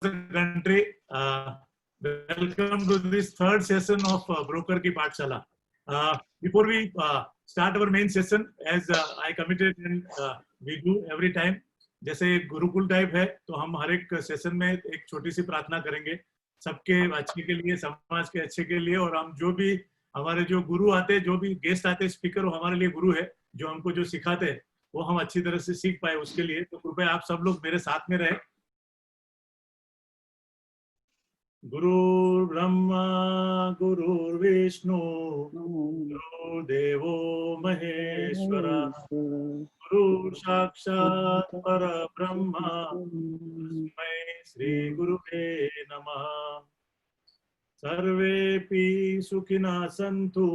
the country. Welcome to this third session of Broker Ki Pathshala. Before we start our main session, as I committed and we do every time, जैसे Gurukul type है तो हम हर एक session में एक छोटी सी प्रार्थना करेंगे सबके अच्छे के लिए, समाज के अच्छे के लिए, और हम जो भी हमारे जो गुरु आते हैं, जो भी गेस्ट आते हैं, स्पीकर, वो हमारे लिए गुरु है, जो हमको जो सिखाते हैं वो हम अच्छी तरह से सीख पाए उसके लिए। तो कृपया आप सब लोग मेरे साथ में रहे। गुरु ब्रह्मा गुरुर्विष्णु गुरुदेवो महेश्वरा गुरु साक्षात् परब्रह्मा तस्मै श्री गुरुवे नमः। सर्वेपि सुखिनः सन्तु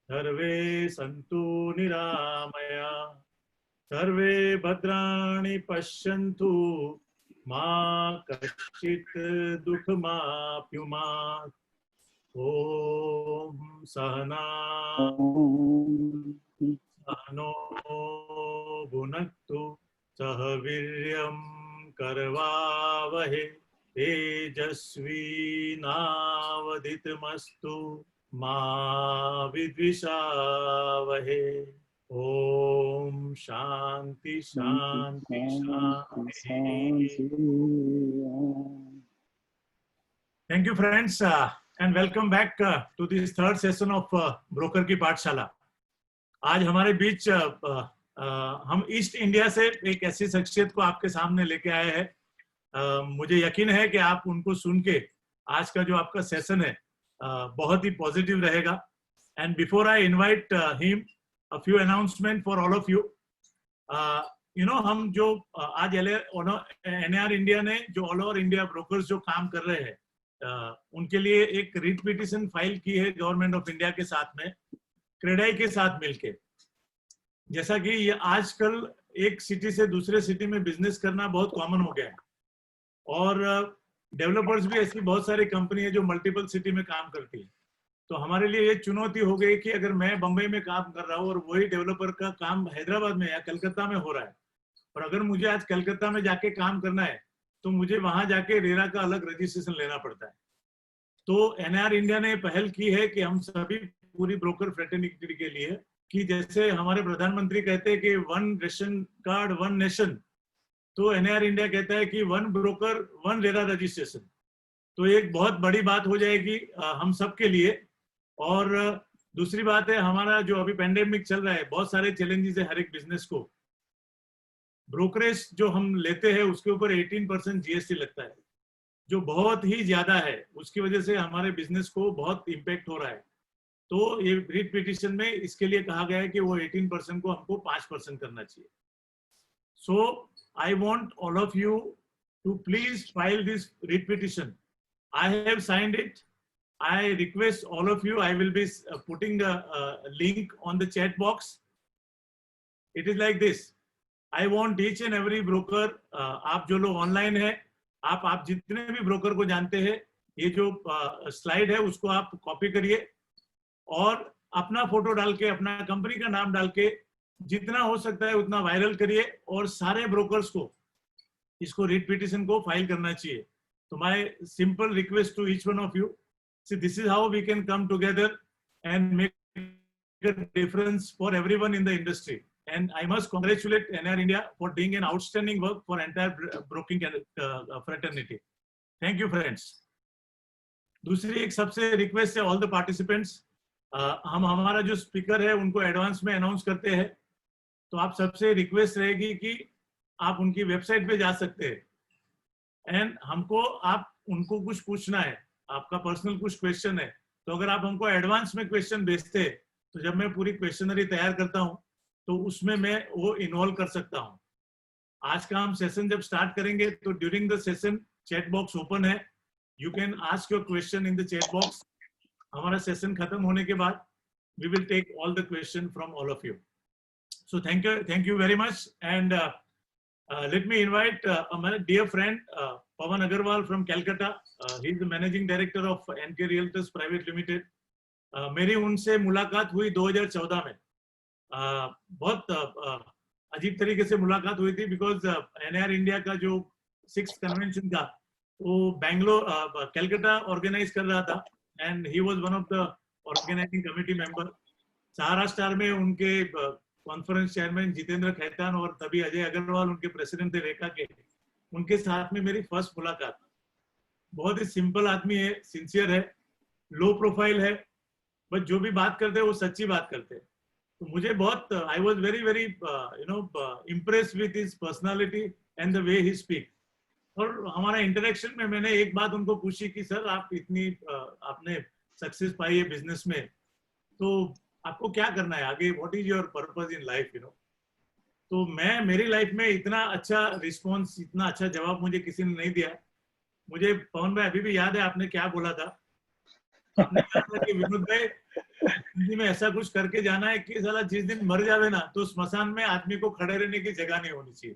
सर्वे सन्तु निरामया सर्वे भद्राणि पश्यन्तु मा कश्चित् दुःखमाप्नुयात्। ॐ सहना सहनो भुनक्तु सह वीर्यं करवावहै तेजस्विनावधीतमस्तु मा विद्विषावहै। ओम शांति शांति शांति। Thank you friends and welcome back to this third session of broker की पाठशाला। आज हमारे बीच हम ईस्ट इंडिया से एक ऐसी शख्सियत को आपके सामने लेके आए हैं। मुझे यकीन है कि आप उनको सुन के आज का जो आपका सेशन है बहुत ही पॉजिटिव रहेगा। And before I invite him, a few announcement for all of you. You know, हम जो आज NAR इंडिया ने जो ऑल ओवर इंडिया ब्रोकर्स जो काम कर रहे हैं उनके लिए एक रिट पिटिशन फाइल की है गवर्नमेंट ऑफ इंडिया के साथ में, क्रेडाई के साथ मिलके। जैसा कि ये आजकल एक सिटी से दूसरे सिटी में बिजनेस करना बहुत कॉमन हो गया है, और डेवलपर्स भी ऐसी बहुत सारी कंपनी है जो मल्टीपल सिटी में काम करती है। तो हमारे लिए ये चुनौती हो गई कि अगर मैं बंबई में काम कर रहा हूँ और वही डेवलपर का काम हैदराबाद में या कलकत्ता में हो रहा है, और अगर मुझे आज कलकत्ता में जाके काम करना है तो मुझे वहां जाके रेरा का अलग रजिस्ट्रेशन लेना पड़ता है। तो NAR इंडिया ने पहल की है कि हम सभी पूरी ब्रोकर फ्रेटर्निटी के लिए, कि जैसे हमारे प्रधानमंत्री कहते हैं कि one ration card one nation, तो NAR इंडिया कहता है कि one broker one RERA registration. तो एक बहुत बड़ी बात हो जाएगी हम सब के लिए। और दूसरी बात है, हमारा जो अभी पेंडेमिक चल रहा है, बहुत सारे चैलेंजेस है हर एक बिजनेस को। ब्रोकरेज जो हम लेते हैं उसके ऊपर 18% GST लगता है, जो बहुत ही ज्यादा है। उसकी वजह से हमारे बिजनेस को बहुत इम्पैक्ट हो रहा है। तो ये रिट पिटिशन में इसके लिए कहा गया है कि वो 18% को हमको 5% करना चाहिए। So I want all of you to please file this writ petition. I have signed it. I request all of you, I will be putting the link on the chat box. It is like this. I want each and every broker, आप जो लोग online है, आप जितने भी broker को जानते हैं, ये जो स्लाइड है उसको आप कॉपी करिए और अपना फोटो डाल के, अपना कंपनी का नाम डाल के जितना हो सकता है उतना वायरल करिए, और सारे ब्रोकर्स को इसको रिट पिटिशन को फाइल करना चाहिए। तो my simple request to each one of you, see, this is how we can come together and make a difference for everyone in the industry. And I must congratulate NAR India for doing an outstanding work for entire broking fraternity. Thank you, friends. दूसरी एक सबसे request है, all the participants, हम हमारा जो speaker है उनको advance में अनाउंस करते हैं, तो आप सबसे रिक्वेस्ट रहेगी कि आप उनकी वेबसाइट पे जा सकते हैं एंड हमको आप उनको कुछ पूछना है, आपका पर्सनल कुछ क्वेश्चन है, तो अगर आप हमको एडवांस में क्वेश्चन भेजते हैं तो जब मैं पूरी क्वेश्चनरी तैयार करता हूं तो उसमें मैं वो इन्वॉल्व कर सकता हूं। आज का हम सेशन जब स्टार्ट करेंगे तो during the session chat box open है, you can ask your question in the chat box. हमारा सेशन खत्म होने के बाद we will take all the question from all of you. So thank you very much. And let me invite my dear friend Pawan Agarwal from Calcutta. He is the managing director of NK Realtors Private Limited. मेरी उनसे मुलाकात हुई 2014 में। बहुत अजीब तरीके से मुलाकात हुई थी, बिकॉज NAR इंडिया का जो 6th कन्वेंशन था वो बैंगलोर कलकत्ता ऑर्गेनाइज कर रहा था and he was one of the organising committee member. Sahara Star में उनके कॉन्फ्रेंस चेयरमैन जितेंद्र खैतान और तभी अजय अग्रवाल उनके प्रेसिडेंट थे रेखा के, उनके साथ में मेरी फर्स्ट मुलाकात। बहुत ही सिंपल आदमी है, सिंसियर है, लो प्रोफाइल है, बट जो भी बात करते हैं वो सच्ची बात करते हैं। तो मुझे बहुत I was very very impress with his personality and the way he speak. और हमारा इंटरेक्शन में मैंने एक बात उनको पूछी कि सर आप इतनी आपने सक्सेस पाई है बिजनेस में, तो आपको क्या करना है आगे, what is your purpose in life, तो मेरी लाइफ में इतना अच्छा रिस्पॉन्स, इतना अच्छा जवाब मुझे किसी ने नहीं दिया। मुझे पवन भाई अभी भी याद है आपने क्या बोला था। आपने कहा था कि विनोद भाई हिंदी में ऐसा कुछ करके जाना है कि साला जिस दिन मर जावे ना तो स्मशान में आदमी को खड़े रहने की जगह नहीं होनी चाहिए।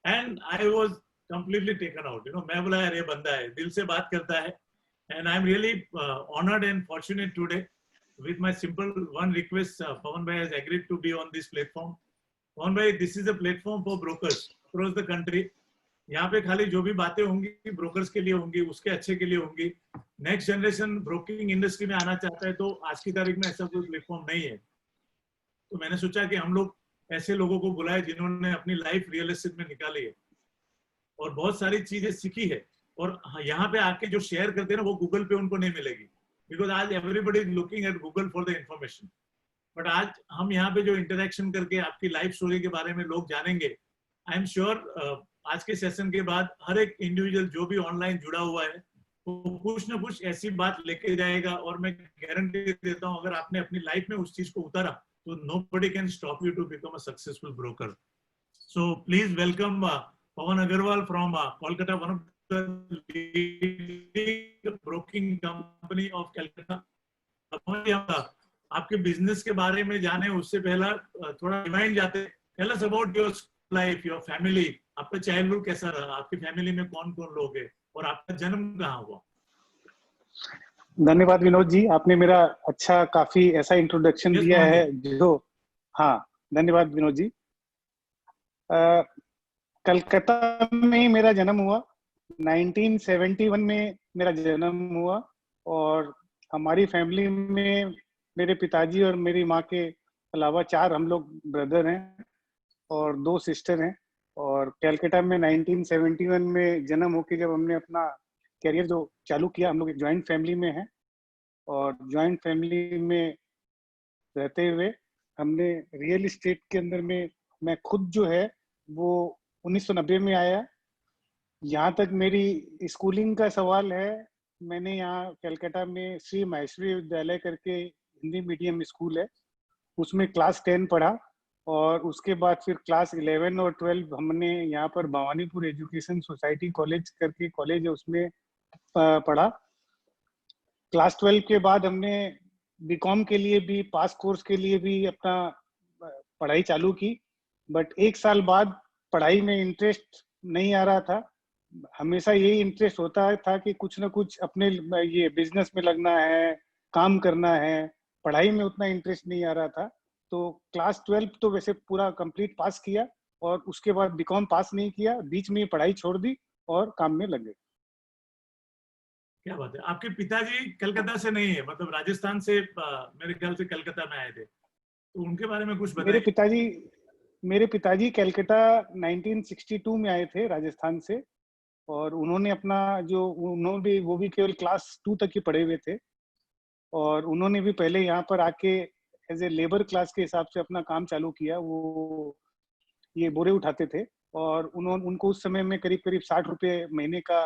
And I was completely taken out, मैं बोला यार ये बंदा है, दिल से बात करता है। And I am really honoured and fortunate today with my simple one request. Pawan bhai has agreed to be on this platform. Pawan bhai, this is a platform for brokers across the country. यहाँ पे खाली जो भी बातें होंगी brokers के लिए होंगी, उसके अच्छे के लिए होंगी। नेक्स्ट जनरेशन ब्रोकिंग इंडस्ट्री में आना चाहता है तो आज की तारीख में ऐसा कोई प्लेटफॉर्म नहीं है। तो मैंने सोचा कि हम लोग ऐसे लोगों को बुलाए जिन्होंने अपनी लाइफ रियल एस्टेट में निकाली है और बहुत सारी चीजें सीखी है, और यहाँ पे आके जो शेयर करते हैं ना वो गूगल पे उनको नहीं मिलेगी, बिकॉज आज everybody is looking at Google for the information. But आज हम यहाँ पे जो इंटरेक्शन करके आपकी लाइफ स्टोरी के बारे में लोग जानेंगे, आई एम श्योर आज के सेशन के बाद हर एक इंडिविजुअल जो भी ऑनलाइन जुड़ा हुआ है वो कुछ ना कुछ ऐसी बात लेके जाएगा। और मैं गारंटी देता हूँ अगर आपने अपनी लाइफ में उस चीज को उतारा तो nobody can stop you to become a successful broker. So please welcome Pawan Agarwal from Kolkata, one of the leading broking company of Calcutta. आपके बिजनेस के बारे में जाने उससे पहला थोड़ा रिमाइंड जाते, tell us about your life, your family, आपका चाइल्डहुड कैसा रहा, आपकी फैमिली में कौन कौन लोग हैं और आपका जन्म कहाँ हुआ। धन्यवाद विनोद जी, आपने मेरा अच्छा काफी ऐसा इंट्रोडक्शन दिया है जो, हाँ धन्यवाद विनोद जी। कलकत्ता में ही मेरा जन्म हुआ, 1971 में मेरा जन्म हुआ, और हमारी फैमिली में मेरे पिताजी और मेरी माँ के अलावा 4 हम लोग ब्रदर हैं और 2 सिस्टर हैं। और कलकत्ता में 1971 में जन्म होके जब हमने अपना करियर जो चालू किया, हम लोग एक ज्वाइंट फैमिली में हैं और ज्वाइंट फैमिली में रहते हुए हमने रियल एस्टेट के अंदर में, मैं खुद जो है वो 1990 में आया। यहाँ तक मेरी स्कूलिंग का सवाल है, मैंने यहाँ कलकत्ता में श्री माहेश्वरी विद्यालय करके हिंदी मीडियम स्कूल है, उसमें क्लास 10 पढ़ा और उसके बाद फिर क्लास 11 और 12 हमने यहाँ पर भवानीपुर एजुकेशन सोसाइटी कॉलेज करके कॉलेज है उसमें पढ़ा। क्लास 12 के बाद हमने बीकॉम के लिए भी, पास कोर्स के लिए भी अपना पढ़ाई चालू की, बट 1 साल बाद पढ़ाई में इंटरेस्ट नहीं आ रहा था। हमेशा यही इंटरेस्ट होता था कि कुछ ना कुछ अपने ये बिजनेस में लगना है, काम करना है, पढ़ाई में उतना इंटरेस्ट नहीं आ रहा था। तो क्लास 12 तो वैसे पूरा कंप्लीट पास किया और उसके बाद बीकॉम पास नहीं किया, बीच में पढ़ाई छोड़ दी और काम में लग गए। क्या बात है, आपके पिताजी कलकत्ता से नहीं है, मतलब राजस्थान से मेरे ख्याल से कलकत्ता में आए थे, तो उनके बारे में कुछ बताइए। मेरे पिताजी कलकत्ता 1962 में आए थे राजस्थान से, और उन्होंने अपना जो वो भी केवल क्लास 2 तक ही पढ़े हुए थे और उन्होंने भी पहले यहाँ पर आके एज ए लेबर क्लास के हिसाब से अपना काम चालू किया। वो ये बोरे उठाते थे और उनको उस समय में करीब 60 रुपये महीने का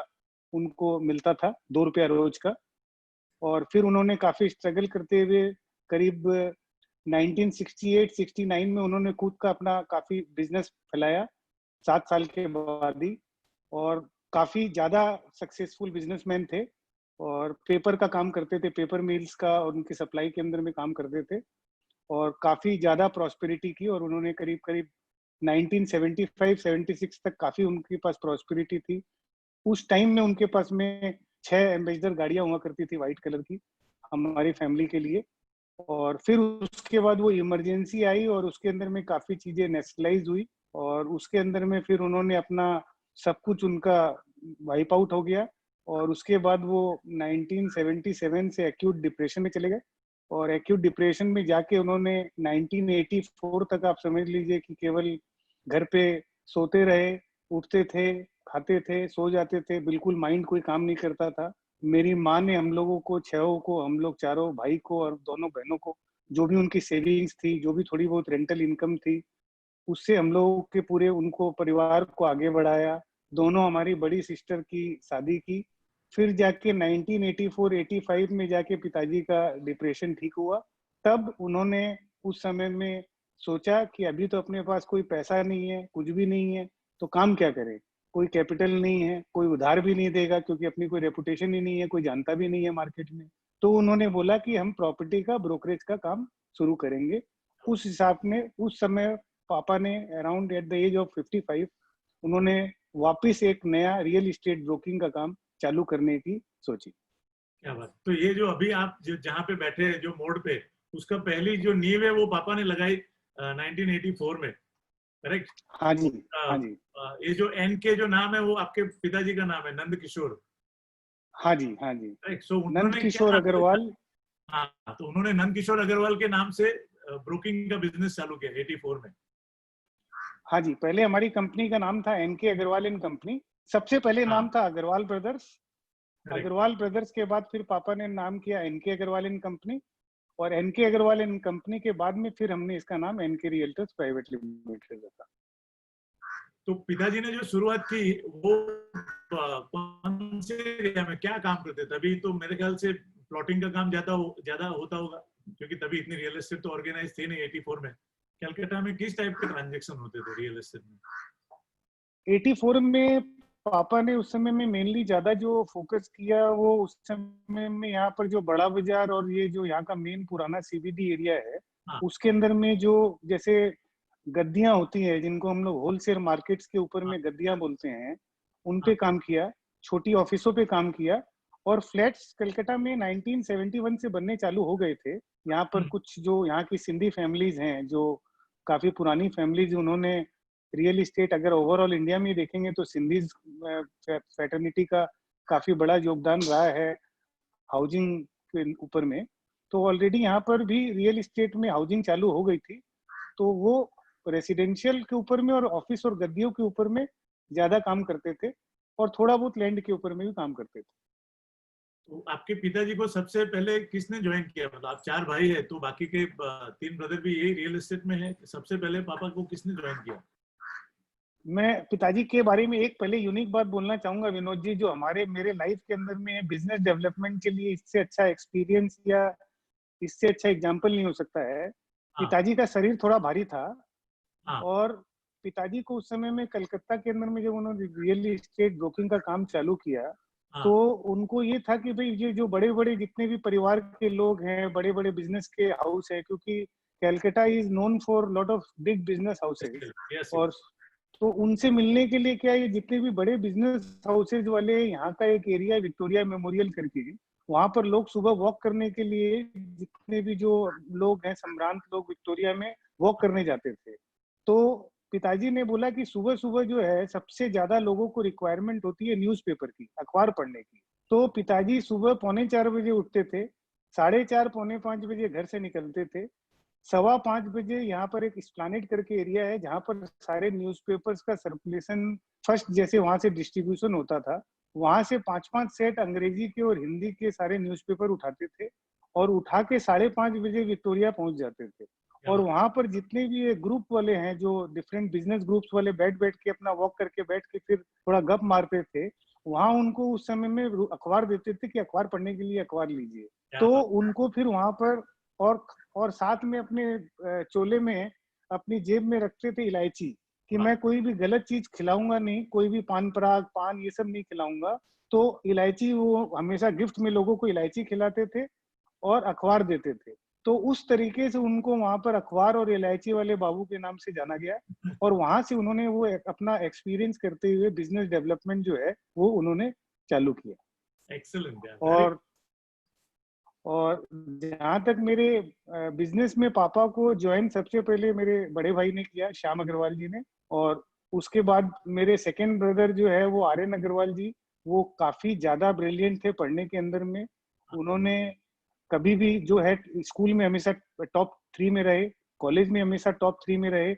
उनको मिलता था, 2 रुपया रोज का। और फिर उन्होंने काफी स्ट्रगल करते हुए करीब 1968-69 में उन्होंने खुद का अपना काफी बिजनेस फैलाया 7 साल के बाद ही, और काफी ज्यादा सक्सेसफुल बिजनेसमैन थे और पेपर का काम करते थे, पेपर मिल्स का और उनकी सप्लाई के अंदर में काम करते थे और काफी ज्यादा प्रॉस्पेरिटी की। और उन्होंने करीब 1975-76 तक काफी उनके पास प्रॉस्पेरिटी थी। उस टाइम में उनके पास में 6 एम्बेसडर गाड़ियां हुआ करती थी व्हाइट कलर की हमारी फैमिली के लिए। और फिर उसके बाद वो इमरजेंसी आई और उसके अंदर में काफी चीजें नेशनलाइज हुई और उसके अंदर में फिर उन्होंने अपना सब कुछ उनका वाइप आउट हो गया और उसके बाद वो 1977 से एक्यूट डिप्रेशन में चले गए और एक्यूट डिप्रेशन में जाके उन्होंने 1984 तक आप समझ लीजिए कि केवल घर पे सोते रहे, उठते थे, खाते थे, सो जाते थे, बिल्कुल माइंड कोई काम नहीं करता था। मेरी माँ ने हम लोगों को छहों को, हम लोग चारों भाई को और दोनों बहनों को, जो भी उनकी सेविंग्स थी, जो भी थोड़ी बहुत रेंटल इनकम थी, उससे हम लोगों के पूरे उनको परिवार को आगे बढ़ाया। दोनों हमारी बड़ी सिस्टर की शादी की। फिर जाके 1984-85 में जाके पिताजी का डिप्रेशन ठीक हुआ। तब उन्होंने उस समय में सोचा कि अभी तो अपने पास कोई पैसा नहीं है, कुछ भी नहीं है, तो काम क्या करें? कोई कैपिटल नहीं है, कोई उधार भी नहीं देगा क्योंकि अपनी कोई रेपुटेशन ही नहीं है, कोई जानता भी नहीं है मार्केट में। तो उन्होंने बोला कि हम प्रॉपर्टी का ब्रोकरेज का काम शुरू करेंगे। उस हिसाब में उस समय पापा ने around at the age of 55 उन्होंने वापस एक नया रियल एस्टेट ब्रोकिंग का काम चालू करने की सोची। क्या बात। तो ये जो अभी आप जहाँ पे बैठे हैं जो मोड़ पे, उसका पहली जो नींव है वो पापा ने लगाई 1984 में, करेक्ट? हाँ जी, हाँ जी, ये जो एन के जो नाम है वो आपके पिताजी का नाम है, नंद किशोर, हाँ जी, हाँ जी। करेक्ट? सो नंद उन्होंने क्या किशोर आपको, अग्रवाल। हाँ, तो उन्होंने नंद किशोर अग्रवाल के नाम से ब्रोकिंग का बिजनेस चालू किया 84 में। हाँ जी, पहले हमारी कंपनी का नाम था एनके अग्रवाल एंड कंपनी। सबसे पहले हाँ, नाम था Agarwal Brothers. Correct. Agarwal Brothers के बाद फिर पापा ने नाम किया एनके अग्रवाल एंड कंपनी और एनके अग्रवाल एंड कंपनी के बाद में फिर हमने इसका नाम एनके रियल्टर्स प्राइवेट लिमिटेड रखा। तो पिताजी ने जो शुरुआत की वो कौन से एरिया में क्या काम करते थे? तभी तो मेरे ख्याल से प्लॉटिंग का काम ज्यादा होता होगा, क्योंकि तभी इतनी रियल एस्टेट तो ऑर्गेनाइज थी नहीं 84 में। कलकत्ता में किस टाइप के ट्रांजेक्शन होते थे रियल एस्टेट में? 84 में पापा ने उस समय में मेनली ज्यादा जो फोकस किया वो उस समय में यहाँ पर जो बड़ा बाजार और ये जो यहाँ का मेन पुराना सीबीडी एरिया है हाँ, उसके अंदर में जो जैसे गद्दियां होती है जिनको हम लोग होलसेल मार्केट्स के ऊपर हाँ, में गद्दियां बोलते हैं, उन हाँ, पे काम किया। छोटी ऑफिसों पे काम किया और फ्लैट्स कलकत्ता में 1971 से बनने चालू हो गए थे। यहाँ पर कुछ जो यहाँ की सिंधी फैमिलीज हैं जो काफी पुरानी फैमिलीज, उन्होंने रियल इस्टेट अगर ओवरऑल इंडिया में देखेंगे तो सिंधीज फैटर्निटी का काफी बड़ा योगदान रहा है हाउसिंग के ऊपर में। तो ऑलरेडी यहाँ पर भी रियल इस्टेट में हाउसिंग चालू हो गई थी, तो वो रेसिडेंशियल के ऊपर में और ऑफिस और गद्दियों के ऊपर में ज्यादा काम करते थे और थोड़ा बहुत लैंड के ऊपर में भी काम करते थे। तो आपके पिताजी को सबसे पहले किसने ज्वाइन किया? मतलब आप चार भाई है तो बाकी के तीन ब्रदर भी यही रियल एस्टेट में है, सबसे पहले पापा को किसने ज्वाइन किया? मैं पिताजी के बारे में एक पहले यूनिक बात बोलना चाहूंगा विनोद जी, जो हमारे मेरे लाइफ के अंदर में बिजनेस डेवलपमेंट के लिए इससे अच्छा एक्सपीरियंस या इससे अच्छा एग्जाम्पल नहीं हो सकता है। हाँ, पिताजी का शरीर थोड़ा भारी था हाँ, और पिताजी को उस समय में कलकत्ता के अंदर में जब उन्होंने रियल एस्टेट ब्रोकिंग का काम चालू किया तो हाँ, उनको ये था कि भाई ये जो बड़े बड़े जितने भी परिवार के लोग हैं, बड़े बड़े बिजनेस के हाउस है, क्योंकि Calcutta is known for lot of big business houses, yes, और तो उनसे मिलने के लिए क्या ये जितने भी बड़े बिजनेस हाउसेज वाले यहाँ का एक एरिया विक्टोरिया मेमोरियल करके, वहां पर लोग सुबह वॉक करने के लिए जितने भी जो लोग हैं संभ्रांत लोग विक्टोरिया में वॉक करने जाते थे। तो पिताजी ने बोला कि सुबह सुबह जो है सबसे ज्यादा लोगों को रिक्वायरमेंट होती है न्यूज़पेपर की, अखबार पढ़ने की। तो पिताजी सुबह 4:45 बजे उठते थे, 4:30 4:45 बजे घर से निकलते थे, 4:15 बजे यहाँ पर एक एस्प्लैनेड करके एरिया है जहाँ पर सारे न्यूज़पेपर्स का सर्कुलेशन फर्स्ट जैसे वहां से डिस्ट्रीब्यूशन होता था, वहां से 5-5 सेट अंग्रेजी के और हिंदी के सारे न्यूज़पेपर उठाते थे और उठा के 5:30 बजे विक्टोरिया पहुंच जाते थे। और वहां पर जितने भी ये ग्रुप वाले हैं जो डिफरेंट बिजनेस ग्रुप्स वाले बैठ बैठ के अपना वॉक करके बैठ के फिर थोड़ा गप मारते थे, वहां उनको उस समय में अखबार देते थे कि अखबार पढ़ने के लिए अखबार लीजिए। क्या तो बात। उनको फिर वहां पर और और साथ में अपने चोले में अपनी जेब में रखते थे इलायची, कि वाह, मैं कोई भी गलत चीज खिलाऊंगा नहीं, कोई भी पान पराग पान ये सब नहीं खिलाऊंगा। तो इलायची वो हमेशा गिफ्ट में लोगों को इलायची खिलाते थे और अखबार देते थे। तो उस तरीके से उनको वहां पर अखबार और इलायची वाले बाबू के नाम से जाना गया और वहां से उन्होंने वो अपना एक्सपीरियंस करते हुए बिजनेस डेवलपमेंट जो है वो उन्होंने चालू किया। एक्सीलेंट यार, वेरी। और और जहाँ तक मेरे बिजनेस में पापा को ज्वाइन सबसे पहले मेरे बड़े भाई ने किया, श्याम अग्रवाल जी ने, और उसके बाद मेरे सेकंड ब्रदर जो है वो आर्यन अग्रवाल जी, वो काफी ज्यादा ब्रिलियंट थे पढ़ने के अंदर में। उन्होंने कभी भी जो है स्कूल में हमेशा टॉप 3 में रहे, कॉलेज में हमेशा टॉप 3 में रहे,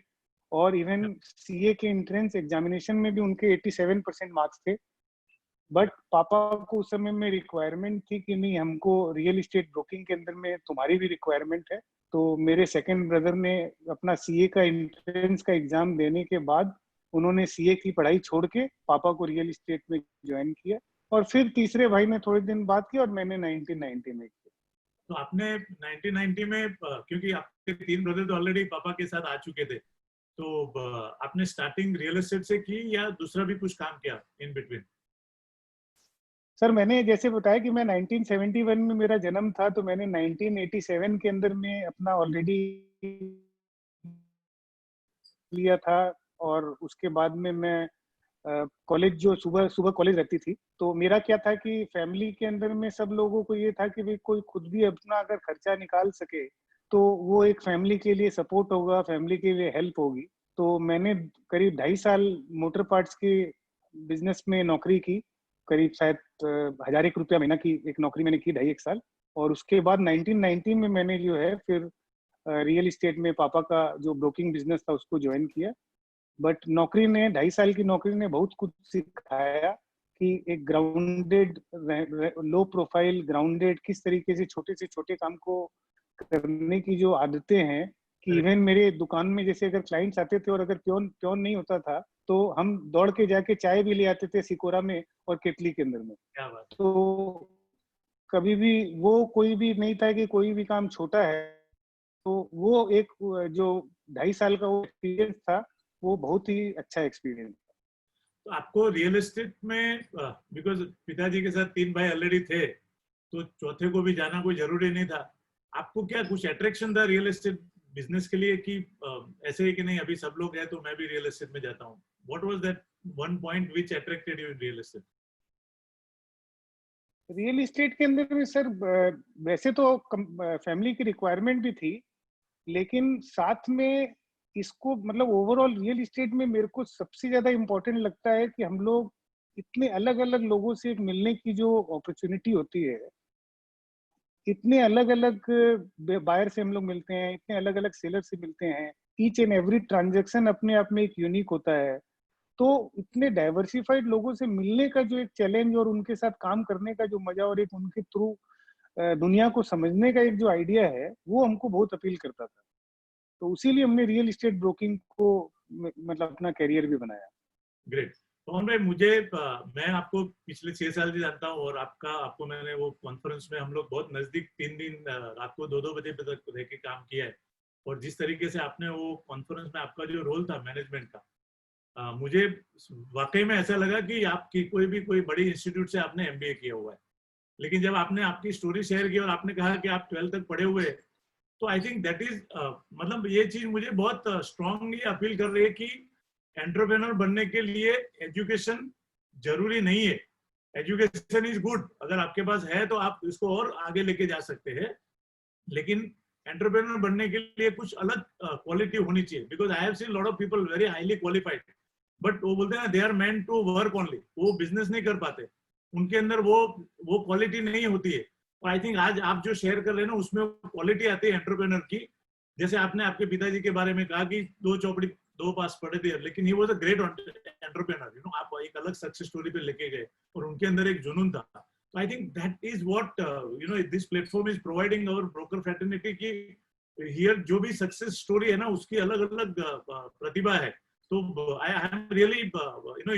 और इवन सीए के एंट्रेंस एग्जामिनेशन में भी उनके 87% मार्क्स थे। बट पापा को उस समय में रिक्वायरमेंट थी कि नहीं, हमको रियल एस्टेट ब्रोकिंग के अंदर में तुम्हारी भी रिक्वायरमेंट है। तो मेरे सेकंड ब्रदर ने अपना सीए का एंट्रेंस का एग्जाम देने के बाद उन्होंने सीए की पढ़ाई छोड़ के पापा को रियल एस्टेट में ज्वाइन किया, और फिर तीसरे भाई ने थोड़े दिन बाद किया, और मैंने 1990 में किया। तो आपने 1990 में क्योंकि आपके 3 ब्रदर तो ऑलरेडी पापा के साथ आ चुके थे, तो आपने स्टार्टिंग रियल एस्टेट से की या दूसरा भी कुछ काम किया इन बिटवीन? सर मैंने जैसे बताया कि मैं 1971 में मेरा जन्म था, तो मैंने 1987 के अंदर में अपना ऑलरेडी लिया था। और उसके बाद में मैं कॉलेज, जो सुबह सुबह कॉलेज रहती थी, तो मेरा क्या था कि फैमिली के अंदर में सब लोगों को ये था कि भाई कोई खुद भी अपना अगर खर्चा निकाल सके तो वो एक फैमिली के लिए सपोर्ट होगा, फैमिली के लिए हेल्प होगी। तो मैंने करीब 2.5 साल मोटर पार्ट्स के बिजनेस में नौकरी की, करीब शायद 1,000 महीना की एक नौकरी मैंने की 2.5 साल। और उसके बाद 1990 में मैंने जो है फिर रियल एस्टेट में पापा का जो ब्रोकिंग बिजनेस था उसको ज्वाइन किया। बट नौकरी ने 2.5 साल की नौकरी ने बहुत कुछ सिखाया कि एक ग्राउंडेड, लो प्रोफाइल ग्राउंडेड, किस तरीके से छोटे से छोटे काम को करने की जो आदतें हैं, कि इवन मेरे दुकान में जैसे अगर क्लाइंट्स आते थे और अगर प्योन प्योन नहीं होता था तो हम दौड़ के जाके चाय भी ले आते थे सिकोरा में और केतली के अंदर में। क्या बात। तो कभी भी वो कोई भी नहीं था कि कोई भी काम छोटा है। तो वो एक जो 2.5 साल का वो एक्सपीरियंस था, वो बहुत ही अच्छा एक्सपीरियंस था। तो आपको रियल एस्टेट में, बिकॉज पिताजी के साथ 3 भाई ऑलरेडी थे, तो चौथे को भी जाना कोई जरूरी नहीं था। आपको क्या कुछ अट्रैक्शन था रियल एस्टेट बिजनेस के लिए, कि ऐसे ही कि नहीं अभी सब लोग हैं तो मैं भी रियल एस्टेट में जाता हूँ? What was that one point which attracted you in real estate? Real estate के अंदर में सर वैसे तो फैमिली की रिक्वायरमेंट भी थी, लेकिन साथ में इसको मतलब ओवरऑल रियल एस्टेट में मेरे को सबसे ज्यादा इम्पोर्टेंट लगता है कि हम लोग इतने अलग अलग लोगों से मिलने की जो अपॉर्चुनिटी होती है, इतने अलग अलग बायर से हम लोग मिलते हैं, इतने अलग अलग सेलर से मिलते हैं, ईच एंड एवरी ट्रांजेक्शन अपने आप में एक यूनिक होता है। तो इतने डाइवर्सिफाइड लोगों से मिलने का जो एक चैलेंज और उनके साथ काम करने का जो मजा और एक उनके थ्रू दुनिया को समझने का एक जो आइडिया है, वो हमको बहुत अपील करता था। तो उसीलिए हमने रियल एस्टेट ब्रोकिंग को मतलब अपना करियर भी बनाया। ग्रेट। पवन भाई, मुझे मैं आपको पिछले 6 साल से जानता हूँ, और आपको मैंने वो कॉन्फ्रेंस में हम लोग बहुत नजदीक 3 दिन रात को 2-2 बजे तक रह के काम किया है। और जिस तरीके से आपने वो कॉन्फ्रेंस में आपका जो रोल था मैनेजमेंट का, मुझे वाकई में ऐसा लगा कि आपकी कोई बड़ी इंस्टीट्यूट से आपने एमबीए किया हुआ है। लेकिन जब आपने आपकी स्टोरी शेयर की और आपने कहा कि आप 12th तक पढ़े हुए, तो आई थिंक दैट इज, मतलब ये चीज मुझे बहुत स्ट्रांगली अपील कर रही है कि एंटरप्रेन्योर बनने के लिए एजुकेशन जरूरी नहीं है। एजुकेशन इज गुड, अगर आपके पास है तो आप इसको और आगे लेके जा सकते हैं, लेकिन एंटरप्रेन्योर बनने के लिए कुछ अलग क्वालिटी होनी चाहिए। Because I have seen lot of people very highly qualified, but वो बोलते हैं they are meant to work only, वो बिजनेस नहीं कर पाते, उनके अंदर वो क्वालिटी नहीं होती है। और आई थिंक आज आप जो शेयर कर रहे हैं ना, उसमें क्वालिटी आती है एंटरप्रेन्योर की। जैसे आपने आपके पिताजी के बारे में कहा कि 2 चौपड़ी 2 पास पढ़े थे, लेकिन he was a great entrepreneur, आप एक अलग सक्सेस स्टोरी पे लेके गए और उनके अंदर एक जुनून था। तो I think that is what this platform is providing our broker fraternity की हियर जो भी सक्सेस स्टोरी है ना, उसकी अलग अलग प्रतिभा है। तो आई एम रियली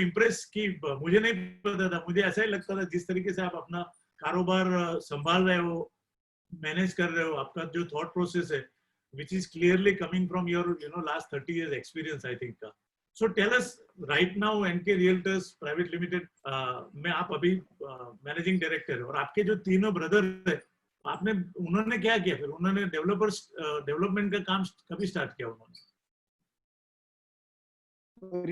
इम्प्रेस कि मुझे नहीं पता था, मुझे ऐसा ही लगता था जिस तरीके से आप अपना कारोबार संभाल रहे हो, मैनेज कर रहे हो, आपका जो थॉट प्रोसेस है which is clearly coming from your last 30 years experience, I think. So tell us right now, NK Realtors Private Limited में आप अभी मैनेजिंग डायरेक्टर है, और आपके जो तीनों ब्रदर है, उन्होंने क्या किया फिर? उन्होंने डेवलपमेंट का काम कभी स्टार्ट किया उन्होंने?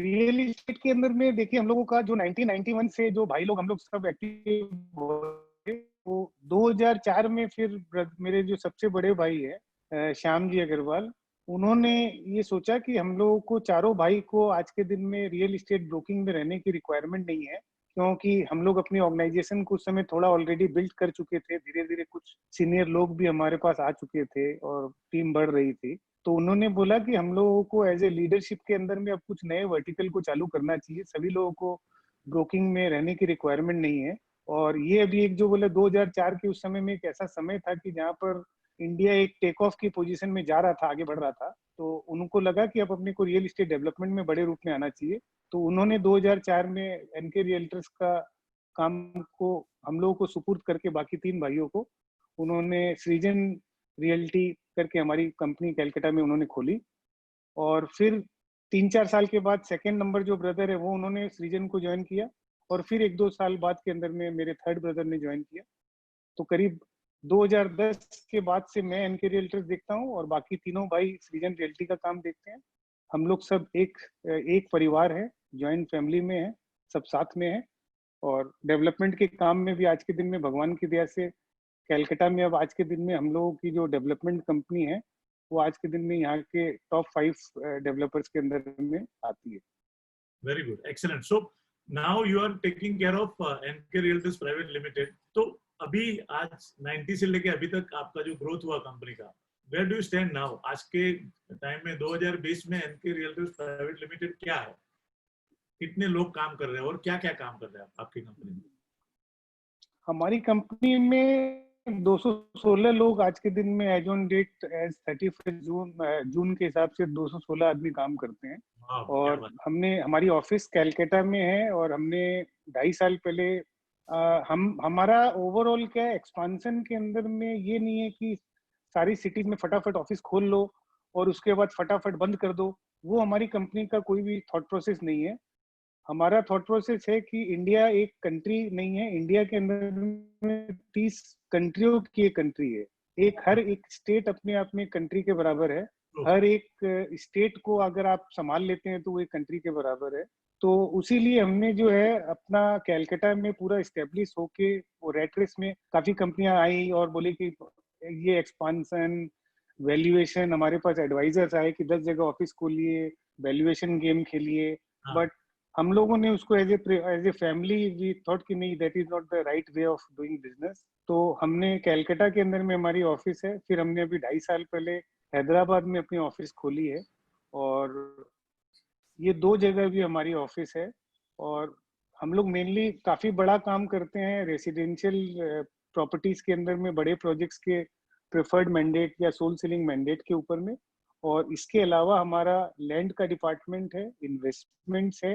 रियल एस्टेट के अंदर में देखिए, हम लोगों का जो 1991 से जो भाई लोग हम लोग सब एक्टिव हुए, वो 2004 में फिर मेरे जो सबसे बड़े भाई है श्याम जी अग्रवाल, उन्होंने ये सोचा कि हम लोगों को, चारों भाई को, आज के दिन में रियल एस्टेट ब्रोकिंग में रहने की रिक्वायरमेंट नहीं है, क्योंकि हम लोग अपनी ऑर्गेनाइजेशन को उस समय थोड़ा ऑलरेडी बिल्ड कर चुके थे। धीरे धीरे कुछ सीनियर लोग भी हमारे पास आ चुके थे और टीम बढ़ रही थी। तो उन्होंने बोला कि हम लोगों को एज ए लीडरशिप के अंदर में अब कुछ नए वर्टिकल को चालू करना चाहिए। सभी लोगों को ब्रोकिंग में रहने की रिक्वायरमेंट नहीं है। और ये अभी एक जो बोले 2004 के उस समय में एक ऐसा समय था कि जहाँ पर इंडिया एक टेक ऑफ की पोजीशन में जा रहा था, आगे बढ़ रहा था। तो उनको लगा कि अब अपने को रियल एस्टेट डेवलपमेंट में बड़े रूप में आना चाहिए। तो उन्होंने 2004 में एनके रियल्टर्स का काम को हम लोगों को सुपुर्द करके बाकी 3 भाइयों को उन्होंने सृजन रियल्टी करके हमारी कंपनी कलकत्ता में उन्होंने खोली। और फिर 3-4 साल के बाद सेकंड नंबर जो ब्रदर है वो उन्होंने सृजन को ज्वाइन किया। और फिर 1-2 साल बाद के अंदर में मेरे थर्ड ब्रदर ने ज्वाइन किया। तो करीब 2010 के बाद से मैं एनके रियल्टर्स देखता हूँ और बाकी तीनों भाई सृजन रियल्टी का काम देखते हैं। हम लोग सब एक परिवार है, ज्वाइंट फैमिली में है, सब साथ में है। और डेवलपमेंट के काम में भी आज के दिन में भगवान की दया से कलकत्ता में अब आज के दिन में हम लोगों की जो डेवलपमेंट कंपनी है वो आज के दिन में यहाँ के टॉप 5 डेवलपर्स के अंदर में आती है। Very good, excellent. So now you are taking care of NK Realtors Private Limited. तो अभी आज 90 से लेके अभी तक आपका जो ग्रोथ हुआ कंपनी का, where do you stand now? आज के टाइम में 2020 में एनके रियल्टर्स प्राइवेट लिमिटेड क्या है? कितने लोग काम कर रहे हैं और क्या क्या काम कर रहे हैं आपकी कंपनी में? हमारी कंपनी में 216 लोग आज के दिन में एज ऑन डेट एज 31 जून के हिसाब से 216 आदमी काम करते हैं। और हमने हमारी ऑफिस कलकत्ता में है। और हमने 2.5 साल पहले हमारा ओवरऑल क्या एक्सपांशन के अंदर में ये नहीं है कि सारी सिटीज में फटाफट ऑफिस खोल लो और उसके बाद फटाफट बंद कर दो। वो हमारी कंपनी का कोई भी थॉट प्रोसेस नहीं है। हमारा थॉट प्रोसेस है कि इंडिया एक कंट्री नहीं है, इंडिया के अंदर में 30 कंट्रियों की एक कंट्री है। हर एक स्टेट अपने आप में कंट्री के बराबर है। हर एक स्टेट को अगर आप संभाल लेते हैं तो वो एक कंट्री के बराबर है। तो उसी लिए हमने जो है अपना कलकत्ता में पूरा इस्टेब्लिश होके वो रेट रेस में काफी कंपनियां आई और बोले कि ये एक्सपांशन वैल्यूएशन, हमारे पास एडवाइजर्स आए कि 10 जगह ऑफिस खोलिए, वैल्यूएशन गेम खेलिए। बट हम लोगों ने उसको as a family we thought कि नहीं, that is not the right way of doing business. तो हमने कलकत्ता के अंदर में हमारी ऑफिस है। फिर हमने अभी 2.5 साल पहले हैदराबाद में अपनी ऑफिस खोली है। और ये 2 जगह भी हमारी ऑफिस है। और हम लोग मेनली काफी बड़ा काम करते हैं रेसिडेंशियल प्रॉपर्टीज के अंदर में, बड़े प्रोजेक्ट्स के प्रेफर्ड मैंडेट या सोल सेलिंग मैंडेट के ऊपर में। और इसके अलावा हमारा लैंड का डिपार्टमेंट है, इन्वेस्टमेंट्स है,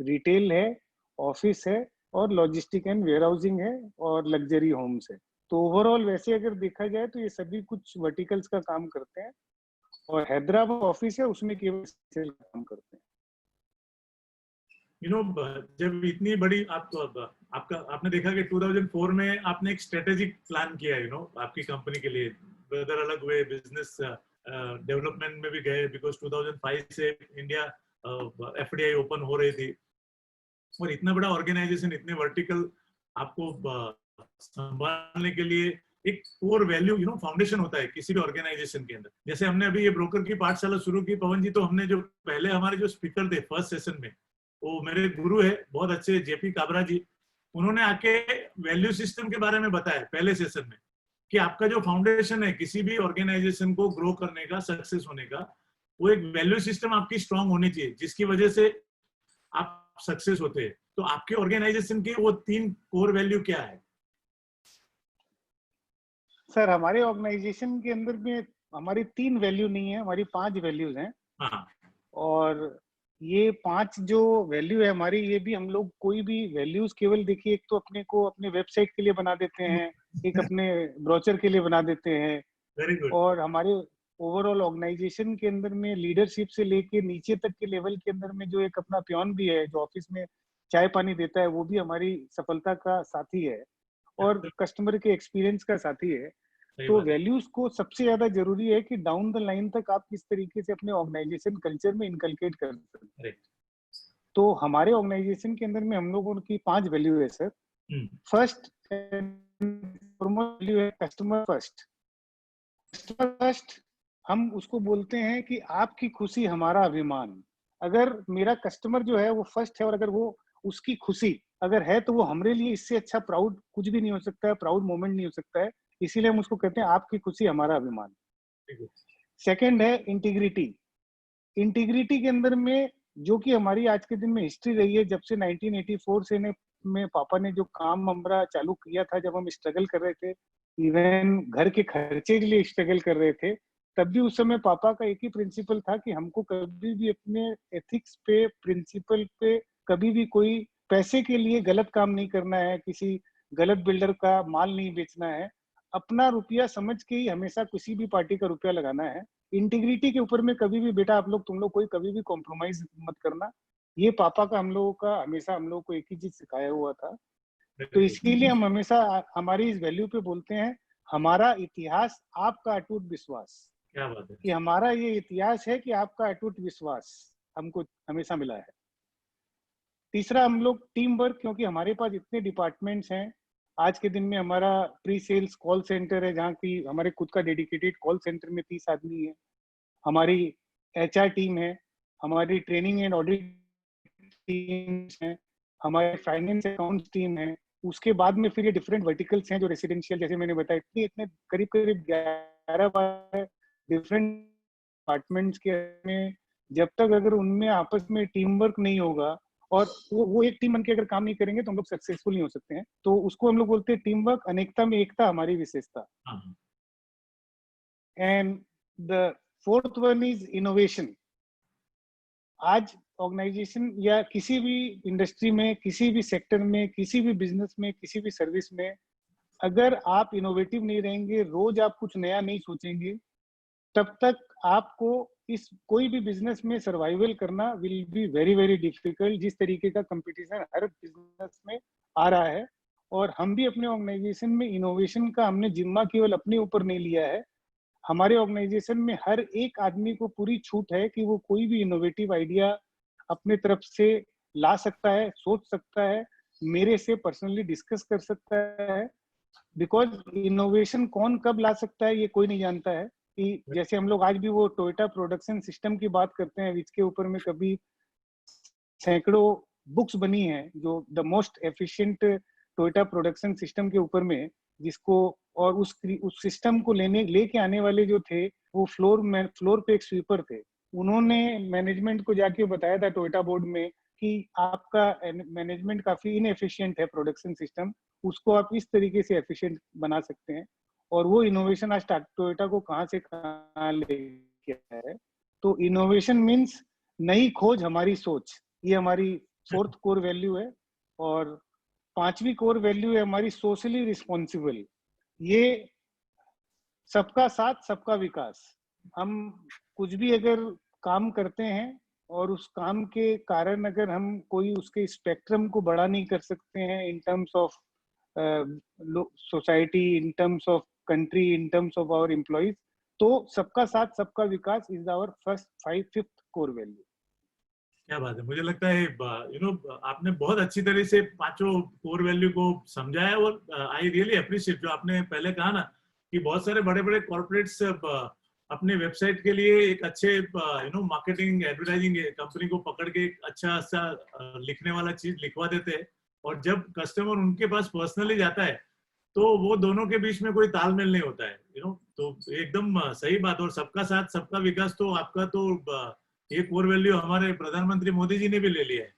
रिटेल है, ऑफिस है और लॉजिस्टिक एंड वेयरहाउसिंग है और लग्जरी होम्स है। तो ओवरऑल वैसे अगर देखा जाए तो ये सभी कुछ वर्टिकल्स का काम करते हैं। और हैदराबाद ऑफिस है, उसमें केवल सेल का काम करते हैं। यू नो, जब इतनी बड़ी आपने देखा कि 2004 में आपने एक स्ट्रेटेजिक प्लान किया, यू नो, आपकी कंपनी के लिए। ब्रदर अलग हुए, बिजनेस डेवलपमेंट में भी गए, बिकॉज 2005 से इंडिया एफडीआई ओपन हो रही थी। और इतना बड़ा ऑर्गेनाइजेशन, इतने वर्टिकल आपको संभालने के लिए एक core value, you know, foundation होता है किसी भी ऑर्गेनाइजेशन के अंदर। जैसे हमने अभी ये ब्रोकर की पाठशाला शुरू की, पवन जी, तो हमने जो पहले हमारे जो स्पीकर थे फर्स्ट सेशन में, वो मेरे गुरु है बहुत अच्छे, जेपी काबरा जी। उन्होंने आके वैल्यू सिस्टम के बारे में बताया पहले सेशन में कि आपका जो फाउंडेशन है किसी भी ऑर्गेनाइजेशन को ग्रो करने का, सक्सेस होने का, वो एक वैल्यू सिस्टम आपकी स्ट्रांग होनी चाहिए, जिसकी वजह से आप सक्सेस होते हैं। तो आपके ऑर्गेनाइजेशन की वो 3 कोर वैल्यू क्या है? सर, हमारे ऑर्गेनाइजेशन के अंदर में हमारी 3 वैल्यू नहीं है, हमारी 5 वैल्यूज हैं। हाँ। और ये 5 जो वैल्यू है हमारी, ये भी हम लोग कोई भी वैल्यूज केवल देखिए, एक तो अपने को अपने वेबसाइट के लिए बना देते हैं, एक अपने ब्रोचर के लिए बना देते हैं। Very good. और हमारे ओवरऑल ऑर्गेनाइजेशन के अंदर में लीडरशिप से लेके नीचे तक के लेवल के अंदर में जो एक अपना पियोन भी है, जो ऑफिस में चाय पानी देता है, वो भी हमारी सफलता का साथी है और कस्टमर के एक्सपीरियंस का साथी है। तो वैल्यूज को सबसे ज्यादा जरूरी है कि डाउन द लाइन तक आप किस तरीके से अपने ऑर्गेनाइजेशन कल्चर में इनकलकेट कर सकते हैं। तो हमारे ऑर्गेनाइजेशन के अंदर में हम लोगों की 5 वैल्यू है सर। फर्स्ट वैल्यू है कस्टमर फर्स्ट। कस्टमर फर्स्ट हम उसको बोलते हैं कि आपकी खुशी हमारा अभिमान। अगर मेरा कस्टमर जो है वो फर्स्ट है और अगर वो उसकी खुशी अगर है तो वो हमारे लिए इससे अच्छा प्राउड कुछ भी नहीं हो सकता है, प्राउड मोमेंट नहीं हो सकता है। इसीलिए हम उसको कहते हैं आपकी खुशी हमारा अभिमान। ठीक है। सेकंड है इंटीग्रिटी। इंटीग्रिटी के अंदर में जो कि हमारी आज के दिन में हिस्ट्री रही है, जब से 1984 से ने में पापा ने जो काम हमारा चालू किया था, जब हम स्ट्रगल कर रहे थे, इवन घर के खर्चे के लिए स्ट्रगल कर रहे थे, तब भी उस समय पापा का एक ही प्रिंसिपल था कि हमको कभी भी अपने एथिक्स पे, प्रिंसिपल पे कभी भी कोई पैसे के लिए गलत काम नहीं करना है, किसी गलत बिल्डर का माल नहीं बेचना है, अपना रुपया समझ के ही हमेशा किसी भी पार्टी का रुपया लगाना है। इंटीग्रिटी के ऊपर में कभी भी बेटा आप लोग तुम लोग कोई कभी भी कॉम्प्रोमाइज मत करना। ये पापा का हम लोगों का हमेशा हम लोगों को एक ही चीज सिखाया हुआ था। तो इसीलिए हम हमेशा हमारी इस वैल्यू पे बोलते हैं, हमारा इतिहास आपका अटूट विश्वास। क्या बात है। कि हमारा ये इतिहास है कि आपका अटूट विश्वास हमको हमेशा मिला है। तीसरा हम लोग टीम वर्क, क्योंकि हमारे पास इतने डिपार्टमेंट्स हैं। आज के दिन में हमारा प्री सेल्स कॉल सेंटर है, जहाँ की हमारे खुद का डेडिकेटेड कॉल सेंटर में 30 आदमी है। हमारी एचआर टीम है, हमारी ट्रेनिंग एंड ऑडिट टीम्स हैं, हमारे फाइनेंस अकाउंट्स टीम है। उसके बाद में फिर ये डिफरेंट वर्टिकल्स हैं जो रेसिडेंशियल, जैसे मैंने बताया, इतने इतने करीब करीब 11 डिफरेंट डिपार्टमेंट्स के में, जब तक अगर उनमें आपस में टीम वर्क नहीं होगा और वो एक टीम बन के अगर काम नहीं करेंगे तो हम लोग सक्सेसफुल नहीं हो सकते हैं। तो उसको हम लोग बोलते हैं टीम वर्क, अनेकता में एकता हमारी विशेषता। हाँ, and the fourth one is innovation. आज ऑर्गेनाइजेशन या किसी भी इंडस्ट्री में, किसी भी सेक्टर में, किसी भी बिजनेस में, किसी भी सर्विस में, अगर आप इनोवेटिव नहीं रहेंगे, रोज आप कुछ नया नहीं सोचेंगे, तब तक आपको इस कोई भी बिजनेस में सर्वाइवल करना will be very very difficult. जिस तरीके का कंपटीशन हर बिजनेस में आ रहा है, और हम भी अपने ऑर्गेनाइजेशन में इनोवेशन का हमने जिम्मा केवल अपने ऊपर नहीं लिया है। हमारे ऑर्गेनाइजेशन में हर एक आदमी को पूरी छूट है कि वो कोई भी इनोवेटिव आइडिया अपने तरफ से ला सकता है, सोच सकता है, मेरे से पर्सनली डिस्कस कर सकता है। बिकॉज इनोवेशन कौन कब ला सकता है ये कोई नहीं जानता है। कि जैसे हम लोग आज भी वो टोयोटा प्रोडक्शन सिस्टम की बात करते हैं, जिसके ऊपर में कभी सैकड़ों बुक्स बनी हैं, जो the most efficient Toyota production system के ऊपर में, जिसको और उस सिस्टम को लेके आने वाले जो थे, वो फ्लोर पे एक स्वीपर थे। उन्होंने मैनेजमेंट को जाके बताया था टोयोटा बोर्ड में कि आपका मैनेजमेंट काफी इनएफिशिएंट है प्रोडक्शन सिस्टम, उसको आप इस तरीके से एफिशिएंट बना सकते हैं। और वो इनोवेशन आज टोयोटा को कहाँ से कहाँ लेके आया है। तो इनोवेशन मीन्स नई खोज, हमारी सोच, ये हमारी फोर्थ कोर वैल्यू है। और पांचवी कोर वैल्यू है हमारी सोशली रिस्पॉन्सिबल। ये सबका साथ सबका विकास। हम कुछ भी अगर काम करते हैं और उस काम के कारण अगर हम कोई उसके स्पेक्ट्रम को बड़ा नहीं कर सकते हैं in terms of society, in terms of country, in terms of our employees, तो सबका साथ सबका विकास is our fifth core value. क्या बात है। मुझे लगता है आपने बहुत अच्छी तरह से पांचों कोर वैल्यू को समझा है। और आई रियली अप्रिशिएट जो आपने पहले कहा ना कि बहुत सारे बड़े बड़े कॉर्पोरेट्स अपने वेबसाइट के लिए एक अच्छे मार्केटिंग एडवर्टाइजिंग कंपनी को पकड़ के एक अच्छा सा लिखने वाला चीज लिखवा देते हैं, और जब कस्टमर उनके पास पर्सनली जाता है तो वो दोनों के बीच में कोई तालमेल नहीं होता है। तो एकदम सही बात। और सबका साथ सबका विकास तो आपका तो ये कोर वैल्यू हमारे प्रधानमंत्री मोदी जी ने भी ले लिया है।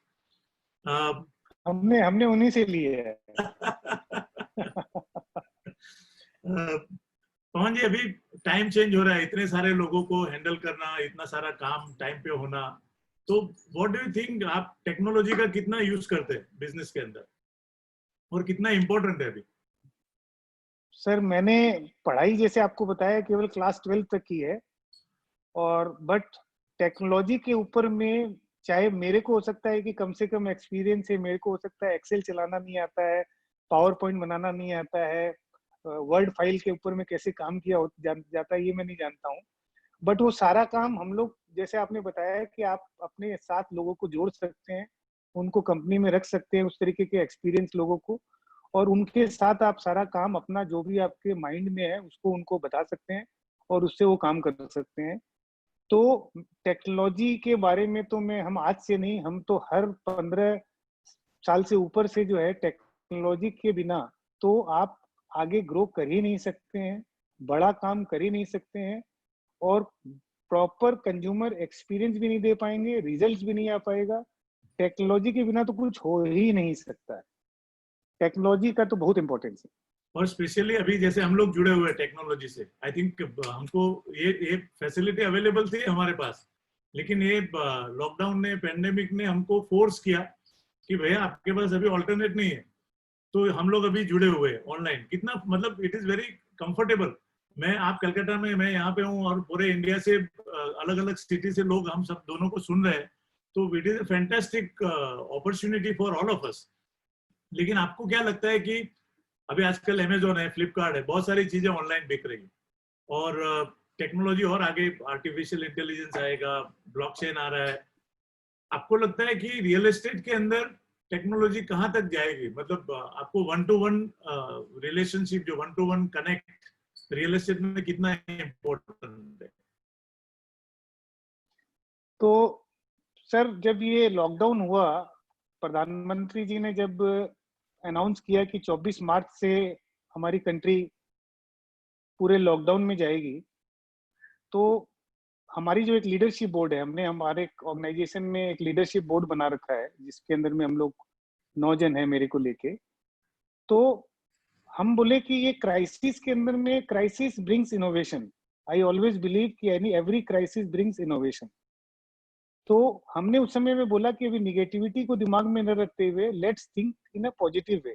हमने हमने उन्हीं से लिए है। पवन जी, अभी टाइम चेंज हो रहा है, इतने सारे लोगों को हैंडल करना, इतना सारा काम टाइम पे होना, तो व्हाट डू यू थिंक, आप टेक्नोलॉजी का कितना यूज करते हैं बिजनेस के अंदर और कितना इंपॉर्टेंट है अभी? सर मैंने पढ़ाई जैसे आपको बताया केवल क्लास 12 तक की है, और बट टेक्नोलॉजी के ऊपर में चाहे मेरे को हो सकता है कि कम से कम एक्सपीरियंस है, मेरे को हो सकता है एक्सेल चलाना नहीं आता है, पावर पॉइंट बनाना नहीं आता है, वर्ड फाइल के ऊपर में कैसे काम किया जाता है ये मैं नहीं जानता हूँ। बट वो सारा काम हम लोग, जैसे आपने बताया कि आप अपने साथ लोगों को जोड़ सकते हैं, उनको कंपनी में रख सकते हैं, उस तरीके के एक्सपीरियंस लोगों को, और उनके साथ आप सारा काम अपना जो भी आपके माइंड में है उसको उनको बता सकते हैं, और उससे वो काम कर सकते हैं। तो टेक्नोलॉजी के बारे में तो हम आज से नहीं, हम तो हर 15 साल से ऊपर से जो है, टेक्नोलॉजी के बिना तो आप आगे ग्रो कर ही नहीं सकते हैं, बड़ा काम कर ही नहीं सकते हैं, और प्रॉपर कंज्यूमर एक्सपीरियंस भी नहीं दे पाएंगे, रिजल्ट्स भी नहीं आ पाएगा। टेक्नोलॉजी के बिना तो कुछ हो ही नहीं सकता है। टेक्नोलॉजी का तो बहुत इंपॉर्टेंस है। और स्पेशली अभी जैसे हम लोग जुड़े हुए हैं टेक्नोलॉजी से, आई थिंक हमको ये फैसिलिटी अवेलेबल थी हमारे पास, लेकिन ये लॉकडाउन ने, पेंडेमिक ने हमको फोर्स किया कि भैया आपके पास अभी ऑल्टरनेट नहीं है। तो हम लोग अभी जुड़े हुए हैं ऑनलाइन, कितना मतलब इट इज वेरी कंफर्टेबल। मैं, आप कलकत्ता में, मैं यहाँ पे हूँ, और पूरे इंडिया से अलग अलग सिटी से लोग हम सब दोनों को सुन रहे हैं। तो it is a fantastic opportunity for all of अस। लेकिन आपको क्या लगता है कि अभी आजकल अमेजोन है, फ्लिपकार्ट है, बहुत सारी चीजें ऑनलाइन बिक रही है, और टेक्नोलॉजी और आगे, आर्टिफिशियल इंटेलिजेंस आएगा, ब्लॉकचेन आ रहा है। आपको लगता है कि रियल एस्टेट के अंदर टेक्नोलॉजी कहाँ तक जाएगी? मतलब आपको वन टू वन रिलेशनशिप, जो one two one connect real estate में कितना इम्पोर्टेंट है? तो सर, जब ये लॉकडाउन हुआ, प्रधानमंत्री जी ने जब अनाउंस किया कि 24 मार्च से हमारी कंट्री पूरे लॉकडाउन में जाएगी, तो हमारी जो एक लीडरशिप बोर्ड है, हमने हमारे ऑर्गेनाइजेशन में एक लीडरशिप बोर्ड बना रखा है, जिसके अंदर में हम लोग 9 जन है मेरे को लेके। तो हम बोले कि ये क्राइसिस के अंदर में, crisis brings innovation. I always believe कि एवरी क्राइसिस ब्रिंग्स इनोवेशन। तो हमने उस समय में बोला कि अभी निगेटिविटी को दिमाग में न रखते हुए, let's think in a positive way,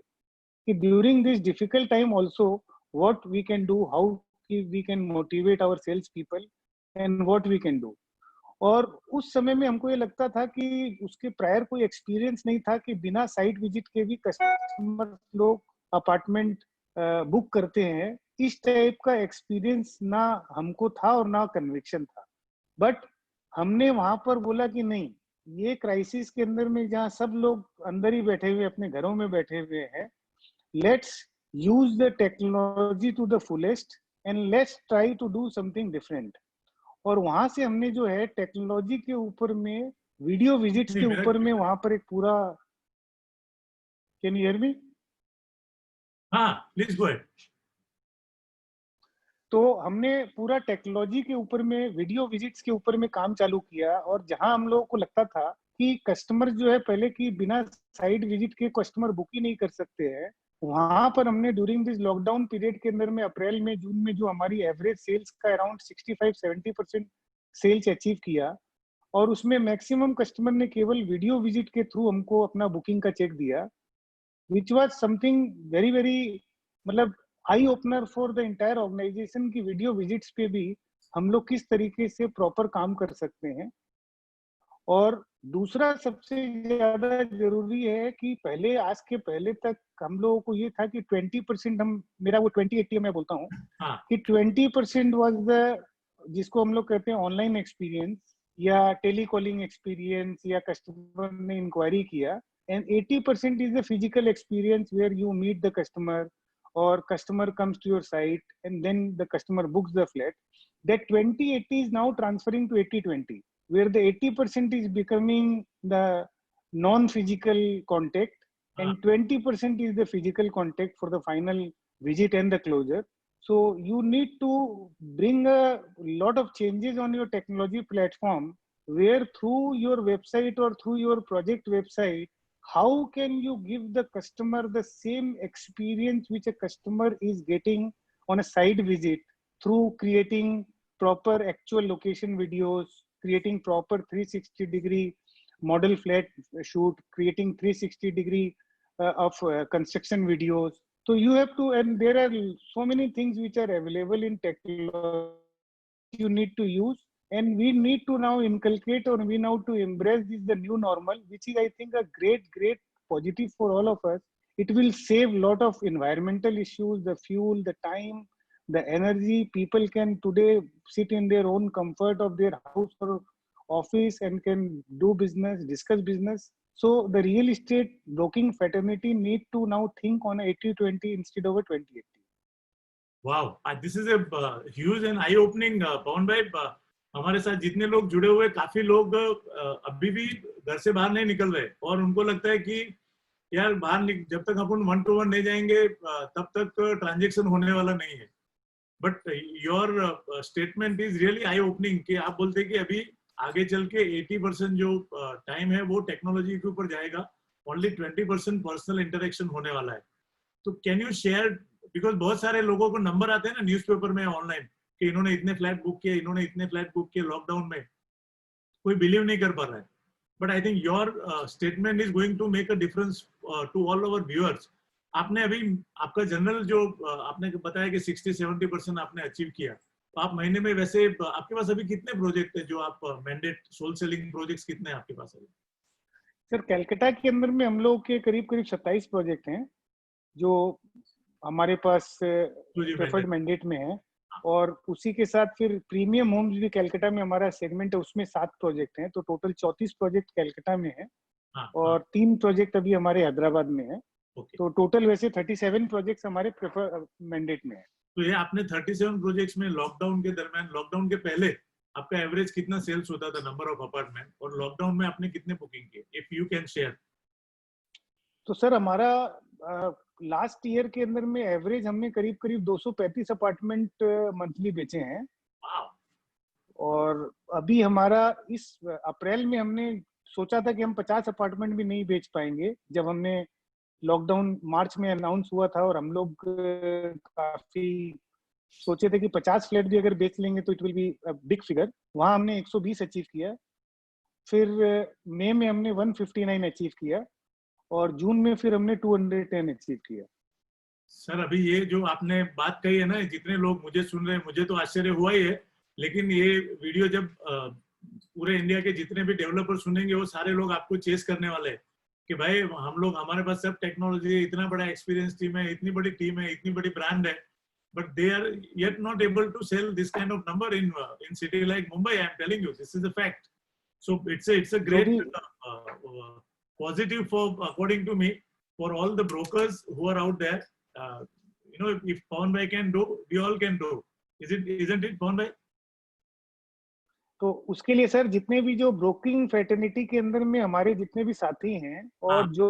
कि during this difficult time also what we can do, how we can motivate our sales people, and what we can do. और उस समय में हमको ये लगता था कि उसके प्रायर कोई एक्सपीरियंस नहीं था कि बिना साइट विजिट के भी कस्टमर लोग अपार्टमेंट बुक करते हैं। इस टाइप का एक्सपीरियंस ना हमको था और ना कन्विक्शन था। बट हमने वहां पर बोला कि नहीं, ये क्राइसिस के अंदर में जहाँ सब लोग अंदर ही बैठे हुए, अपने घरों में बैठे हुए हैं, let's use the technology to the fullest and let's try to do something different. और वहां से हमने जो है टेक्नोलॉजी के ऊपर में, वीडियो विजिट्स नहीं, के मेरा, ऊपर में, वहां पर एक पूरा, कैन यू हियर मी? हाँ प्लीज गो अहेड। तो हमने पूरा टेक्नोलॉजी के ऊपर में, वीडियो विजिट्स के ऊपर में काम चालू किया। और जहां हम लोगों को लगता था कि कस्टमर जो है पहले की बिना साइट विजिट के कस्टमर बुक ही नहीं कर सकते हैं, वहां पर हमने ड्यूरिंग दिस लॉकडाउन पीरियड के अंदर में अप्रैल में, जून में, जो हमारी एवरेज सेल्स का अराउंड 65-70% सेल्स अचीव किया। और उसमें मैक्सिमम कस्टमर ने केवल वीडियो विजिट के थ्रू हमको अपना बुकिंग का चेक दिया, which was something very very, मतलब eye opener for the entire organization की वीडियो विजिट्स पे भी हम लोग किस तरीके से प्रॉपर काम कर सकते हैं। और दूसरा सबसे ज्यादा जरूरी है कि पहले, आज के पहले तक हम लोगों को ये था कि 20%, हम, मेरा वो 20-80 मैं बोलता हूँ, हाँ, कि 20% वाज द, जिसको हम लोग कहते हैं ऑनलाइन एक्सपीरियंस या टेलीकॉलिंग एक्सपीरियंस, या कस्टमर ने इंक्वायरी किया, and 80% is the physical experience where you meet the customer, or customer comes to your site and then the customer books the flat. That 20-80 is now transferring to 80-20, where the 80% is becoming the non-physical contact हाँ, and 20% is the physical contact for the final visit and the closure. So you need to bring a lot of changes on your technology platform, where through your website or through your project website, how can you give the customer the same experience which a customer is getting on a site visit, through creating proper actual location videos, creating proper 360-degree model flat shoot, creating 360-degree of construction videos. So you have to, and there are so many things which are available in technology you need to use, and we need to now inculcate, or we now to embrace this the new normal, which is, I think, a great positive for all of us. It will save a lot of environmental issues, the fuel, the time, the energy. People can today sit in their own comfort of their house or office and can do business, discuss business. So the real estate broking fraternity need to now think on a 80-20 instead of a 20-80. Wow, this is a huge and eye opening. Pawan भाई, हमारे साथ जितने लोग जुड़े हुए, काफी लोग अभी भी घर से बाहर नहीं निकल रहे और उनको लगता है कि यार जब तक अपन 1 to 1 नहीं जाएंगे तब तक ट्रांजेक्शन होने वाला नहीं है। But your statement is really I opening कि आप बोलते हैं कि अभी आगे चल के 80% जो टाइम है वो टेक्नोलॉजी के ऊपर जाएगा, ओनली 20% पर्सनल इंटरेक्शन होने वाला है। तो कैन यू शेयर, बिकॉज बहुत सारे लोगों को नंबर आते हैं ना न्यूज़पेपर में, ऑनलाइन, कि इन्होंने इतने फ्लैट बुक किए, इन्होंने इतने फ्लैट बुक किए लॉकडाउन में, कोई बिलीव नहीं कर पा रहा है। But I think your statement is going to make a difference to all over viewers. आपने अभी आपका जनरल जो आपने बताया कि 60-70% आपने अचीव किया, तो आप महीने में वैसे आपके पास अभी कितने प्रोजेक्ट है जो आप मैंडेट सोल सेलिंग प्रोजेक्ट्स कितने हैं आपके पास अभी? सर कलकत्ता के अंदर में हम लोग के करीब करीब 27 प्रोजेक्ट हैं जो हमारे पास प्रेफर्ड मैंडेट में है, और उसी के साथ फिर प्रीमियम होम्स भी कलकत्ता में हमारा सेगमेंट है, उसमें 7 प्रोजेक्ट हैं, तो टोटल 34 प्रोजेक्ट कलकत्ता में है। और 3 प्रोजेक्ट अभी हमारे हैदराबाद में है। तो टोटल वैसे 37 प्रोजेक्ट्स हमारे प्रेफर मैंडेट में है। तो ये आपने 37 प्रोजेक्ट्स में लॉकडाउन के दरमियान, लॉकडाउन के पहले आपका एवरेज कितना सेल्स होता था, नंबर ऑफ अपार्टमेंट, और लॉकडाउन में आपने कितने बुकिंग किए, इफ यू कैन शेयर? तो सर हमारा लास्ट ईयर के अंदर में एवरेज हमने करीब करीब 235 अपार्टमेंट मंथली बेचे हैं। और अभी हमारा इस अप्रैल में हमने सोचा था कि हम 50 अपार्टमेंट भी नहीं बेच पाएंगे, जब हमने लॉकडाउन मार्च में अनाउंस हुआ था, और हम लोग काफी सोचे थे कि 50 फ्लैट भी अगर बेच लेंगे तो it will be big figure. वहां हमने 120 अचीव किया। फिर मई में हमने 159 अचीव किया, और जून में फिर हमने 210 अचीव किया। सर अभी ये जो आपने बात कही है ना, जितने लोग मुझे सुन रहे हैं, मुझे तो आश्चर्य हुआ ही है, लेकिन ये वीडियो जब पूरे इंडिया के जितने भी डेवलपर सुनेंगे वो सारे लोग आपको चेस करने वाले हैं कि भाई हम लोग, हमारे पास सब टेक्नोलॉजी है, इतना बड़ा एक्सपीरियंस टीम है, इतनी बड़ी टीम है, इतनी बड़ी ब्रांड है, but they are yet not able to sell this kind of number in city like Mumbai. I am telling you, this is a fact. So it's a great positive for, according to me, for all the brokers who are out there. You know, if Pawan Bhai can do, we all can do. Isn't it, Pawan Bhai? तो उसके लिए sir जितने भी जो broking fraternity के अंदर में हमारे जितने भी साथी हैं, और जो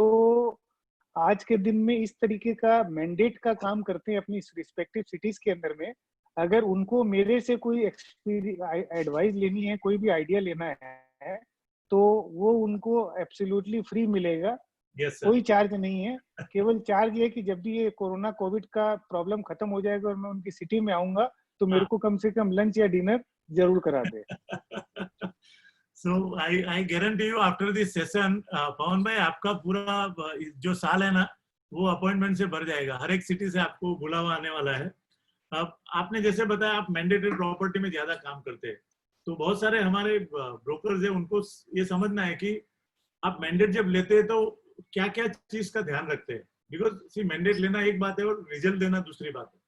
आज के दिन में इस तरीके का मैंडेट का काम करते हैं अपनी रिस्पेक्टिव सिटीज के अंदर में, अगर उनको मेरे से कोई एडवाइस लेनी है, कोई भी आइडिया लेना है, तो वो उनको एब्सोल्युटली फ्री मिलेगा। yes, कोई चार्ज नहीं है। केवल चार्ज ये कि जब भी ये कोरोना कोविड का प्रॉब्लम खत्म हो जाएगा और मैं उनकी सिटी में आऊंगा, तो मेरे को कम से कम लंच या डिनर जरूर करा दे। So I guarantee you after this session, पवन भाई, आपका पूरा जो साल है ना, वो अपॉइंटमेंट से भर जाएगा। हर एक सिटी से आपको बुलावा आने वाला है। अब आपने जैसे बताया आप मैंडेटरी प्रॉपर्टी में ज्यादा काम करते हैं, तो बहुत सारे हमारे ब्रोकर्स है, उनको ये समझना है कि आप मैंडेट जब लेते हैं तो क्या क्या चीज का ध्यान रखते हैं। बिकॉज सी, मैंडेट लेना एक बात है और रिजल्ट देना दूसरी बात है।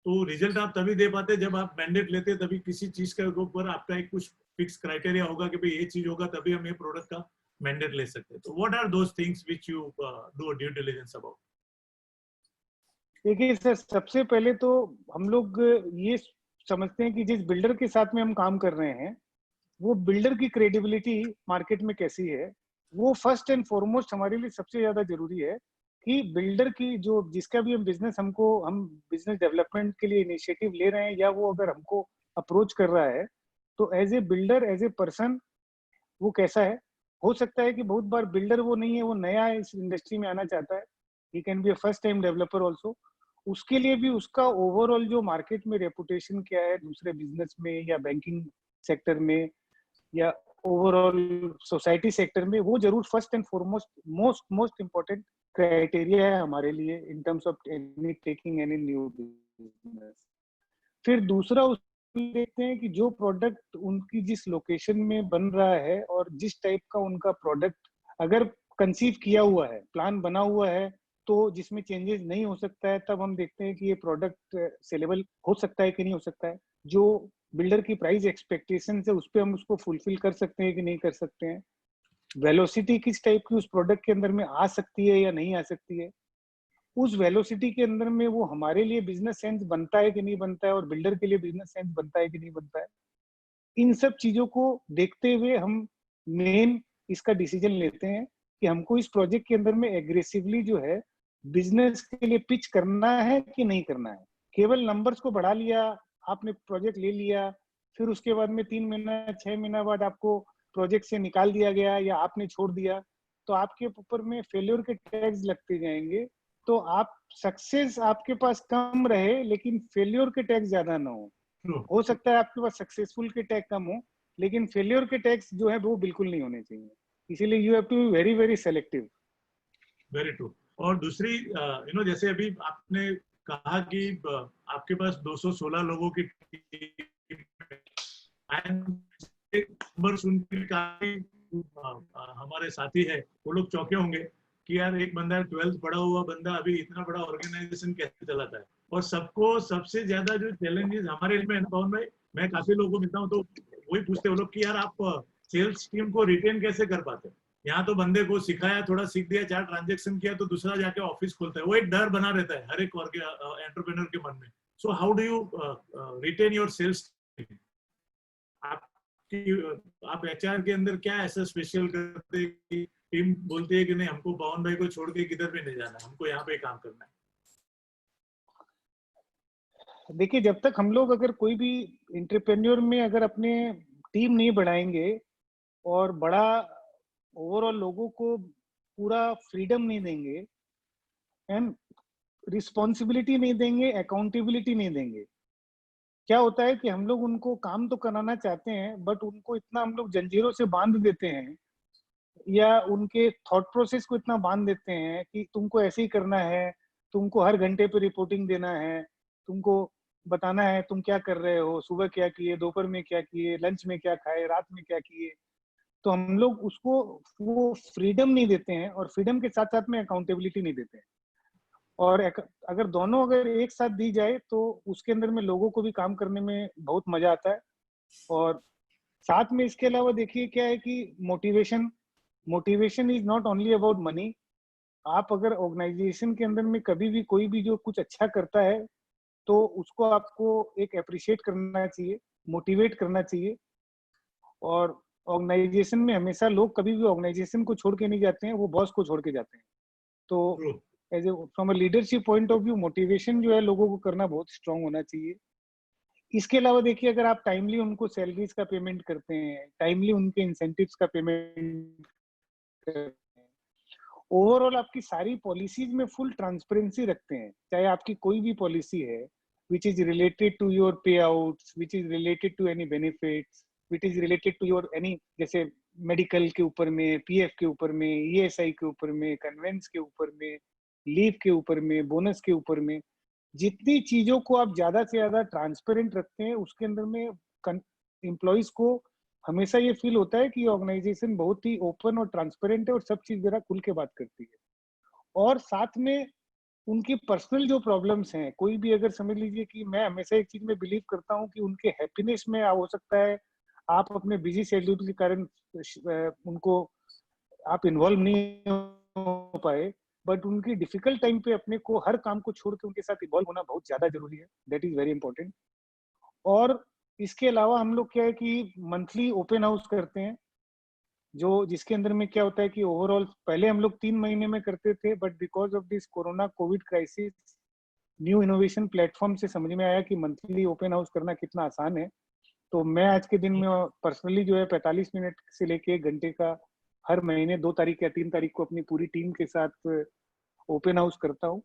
तो रिजल्ट आप तभी दे पाते जब आप मैंडेट लेते हैं, तभी किसी चीज के ऊपर आपका एक कुछ फिक्स क्राइटेरिया होगा कि भाई ये चीज होगा तभी हम ये प्रोडक्ट का मैंडेट ले सकते हैं। तो what are those things which you do due diligence about? देखिए सर, सबसे पहले तो हम लोग ये समझते हैं कि जिस बिल्डर के साथ में हम काम कर रहे हैं, वो बिल्डर की क्रेडिबिलिटी मार्केट में कैसी है। वो फर्स्ट एंड फॉरमोस्ट हमारे लिए सबसे ज्यादा जरूरी है कि बिल्डर की जो, जिसका भी हम बिजनेस डेवलपमेंट के लिए इनिशिएटिव ले रहे हैं, या वो अगर हमको अप्रोच कर रहा है, तो as a builder, as a person वो कैसा है। हो सकता है कि बहुत बार बिल्डर वो नहीं है, वो नया इस इंडस्ट्री में आना चाहता है, he can be a first time developer also. उसके लिए भी उसका ओवरऑल जो मार्केट में रेपुटेशन क्या है, दूसरे बिजनेस में या बैंकिंग सेक्टर में या ओवरऑल सोसाइटी सेक्टर में, वो जरूर first and foremost most important criteria है हमारे लिए इन terms of taking any new business. फिर दूसरा देखते हैं कि जो प्रोडक्ट उनकी जिस लोकेशन में बन रहा है और जिस टाइप का उनका प्रोडक्ट अगर कंसीव किया हुआ है, प्लान बना हुआ है, तो जिसमें चेंजेस नहीं हो सकता है, तब हम देखते हैं कि ये प्रोडक्ट सेलेबल हो सकता है कि नहीं हो सकता है। जो बिल्डर की प्राइस एक्सपेक्टेशन है उस पर हम उसको फुलफिल कर सकते हैं कि नहीं कर सकते हैं। वेलोसिटी किस टाइप की उस प्रोडक्ट के अंदर में आ सकती है या नहीं आ सकती है। उस वेलोसिटी के अंदर में वो हमारे लिए बिजनेस सेंस बनता है कि नहीं बनता है, और बिल्डर के लिए बिजनेस सेंस बनता है कि नहीं बनता है, इन सब चीजों को देखते हुए हम मेन इसका डिसीजन लेते हैं कि हमको इस प्रोजेक्ट के अंदर में एग्रेसिवली जो है बिजनेस के लिए पिच करना है कि नहीं करना है। केवल नंबर्स को बढ़ा लिया, आपने प्रोजेक्ट ले लिया, फिर उसके बाद में 3 महीना 6 महीना बाद आपको प्रोजेक्ट से निकाल दिया गया या आपने छोड़ दिया, तो आपके ऊपर में फेल्योर के टैग्स लगते जाएंगे। तो आप सक्सेस आपके पास कम रहे लेकिन फेल्योर के टैग्स ज्यादा ना True. हो सकता है आपके पास सक्सेसफुल के टैग कम हो, लेकिन फेल्योर के टैग्स जो है वो बिल्कुल नहीं होने चाहिए। इसीलिए you have to be very very selective. Very true. और दूसरी जैसे अभी आपने कहा कि आपके पास 216 लोगों की टीम नंबर सुन के काफी हमारे साथी है वो लोग चौंके होंगे कि यार एक बंदा 12th पढ़ा हुआ बंदा अभी इतना बड़ा ऑर्गेनाइजेशन कैसे चलाता है। और सबको सबसे ज्यादा जो चैलेंजेस हमारे में पवन भाई, मैं काफी लोगों को मिलता हूँ तो वही पूछते हैं वो लोग कि यार आप सेल्स टीम को रिटेन कैसे कर पाते हैं। यहाँ तो बंदे को सिखाया, थोड़ा सीख दिया, 4 ट्रांजेक्शन किया तो दूसरा जाके ऑफिस खोलता है। वो एक डर बना रहता है हर एक एंटरप्रेन्योर के मन में। So how do you retain your sales team? आप एचआर के अंदर क्या ऐसा स्पेशल करते हैं कि टीम बोलती है कि नहीं हमको पवन भाई को छोड़ के किधर भी नहीं जाना, हमको यहाँ पे काम करना है? देखिए, जब तक हम लोग अगर कोई भी एंटरप्रेन्योर में अगर अपने टीम नहीं बढ़ाएंगे और बड़ा ओवरऑल लोगों को पूरा फ्रीडम नहीं देंगे एंड रिस्पॉन्सिबिलिटी नहीं देंगे, अकाउंटेबिलिटी नहीं देंगे, क्या होता है कि हम लोग उनको काम तो कराना चाहते हैं बट उनको इतना हम लोग जंजीरों से बांध देते हैं या उनके थॉट प्रोसेस को इतना बांध देते हैं कि तुमको ऐसे ही करना है, तुमको हर घंटे पे रिपोर्टिंग देना है, तुमको बताना है तुम क्या कर रहे हो, सुबह क्या किए, दोपहर में क्या किए, लंच में क्या खाए, रात में क्या किए। तो हम लोग उसको वो फ्रीडम नहीं देते हैं और फ्रीडम के साथ साथ में अकाउंटेबिलिटी नहीं देते हैं। और अगर दोनों अगर एक साथ दी जाए तो उसके अंदर में लोगों को भी काम करने में बहुत मजा आता है। और साथ में इसके अलावा देखिए क्या है कि motivation motivation is not only about money. आप अगर ऑर्गेनाइजेशन के अंदर में कभी भी कोई भी जो कुछ अच्छा करता है तो उसको आपको एक अप्रिशिएट करना चाहिए, मोटिवेट करना चाहिए। और ऑर्गेनाइजेशन में हमेशा लोग कभी भी ऑर्गेनाइजेशन को छोड़ के नहीं जाते हैं, वो बॉस को छोड़ के जाते हैं। तो True. As a from a leadership point of view motivation जो है लोगों को करना बहुत स्ट्रांग होना चाहिए। इसके अलावा देखिए, अगर आप टाइमली उनको सैलरीज का पेमेंट करते हैं, टाइमली उनके इंसेंटिव्स का पेमेंट करते हैं, ओवरऑल आपकी सारी पॉलिसीज में फुल ट्रांसपेरेंसी रखते हैं, चाहे आपकी कोई भी पॉलिसी है which is related to your payouts, which is related to any benefits, which is related to your any, जैसे मेडिकल के ऊपर में, पीएफ के ऊपर में, ईएसआई के ऊपर में, कन्वेंस के ऊपर में, लीव के ऊपर में, बोनस के ऊपर में, जितनी चीजों को आप ज्यादा से ज्यादा ट्रांसपेरेंट रखते हैं उसके अंदर में एम्प्लॉइज को हमेशा ये फील होता है कि ऑर्गेनाइजेशन बहुत ही ओपन और ट्रांसपेरेंट है और सब चीज जरा खुल के बात करती है। और साथ में उनकी पर्सनल जो प्रॉब्लम्स हैं, कोई भी अगर समझ लीजिए कि मैं हमेशा एक चीज में बिलीव करता हूँ कि उनके हैप्पीनेस में हो सकता है आप अपने बिजी शेड्यूल के कारण उनको आप इन्वॉल्व नहीं हो पाए, बट उनकी डिफिकल्ट टाइम पे अपने को हर काम को छोड़ के उनके साथ इन्वॉल्व होना बहुत ज्यादा जरूरी है। That is very important. और इसके अलावा हम लोग क्या है कि मंथली ओपन हाउस करते हैं, जो जिसके अंदर में क्या होता है कि ओवरऑल पहले हम लोग 3 महीने में करते थे, but because of this corona Covid crisis new innovation platform से समझ में आया कि मंथली ओपन हाउस करना कितना आसान है। तो मैं आज के दिन में पर्सनली जो है 45 मिनट से लेके 1 घंटे का हर महीने 2 तारीख या 3 तारीख को अपनी पूरी टीम के साथ ओपन हाउस करता हूँ।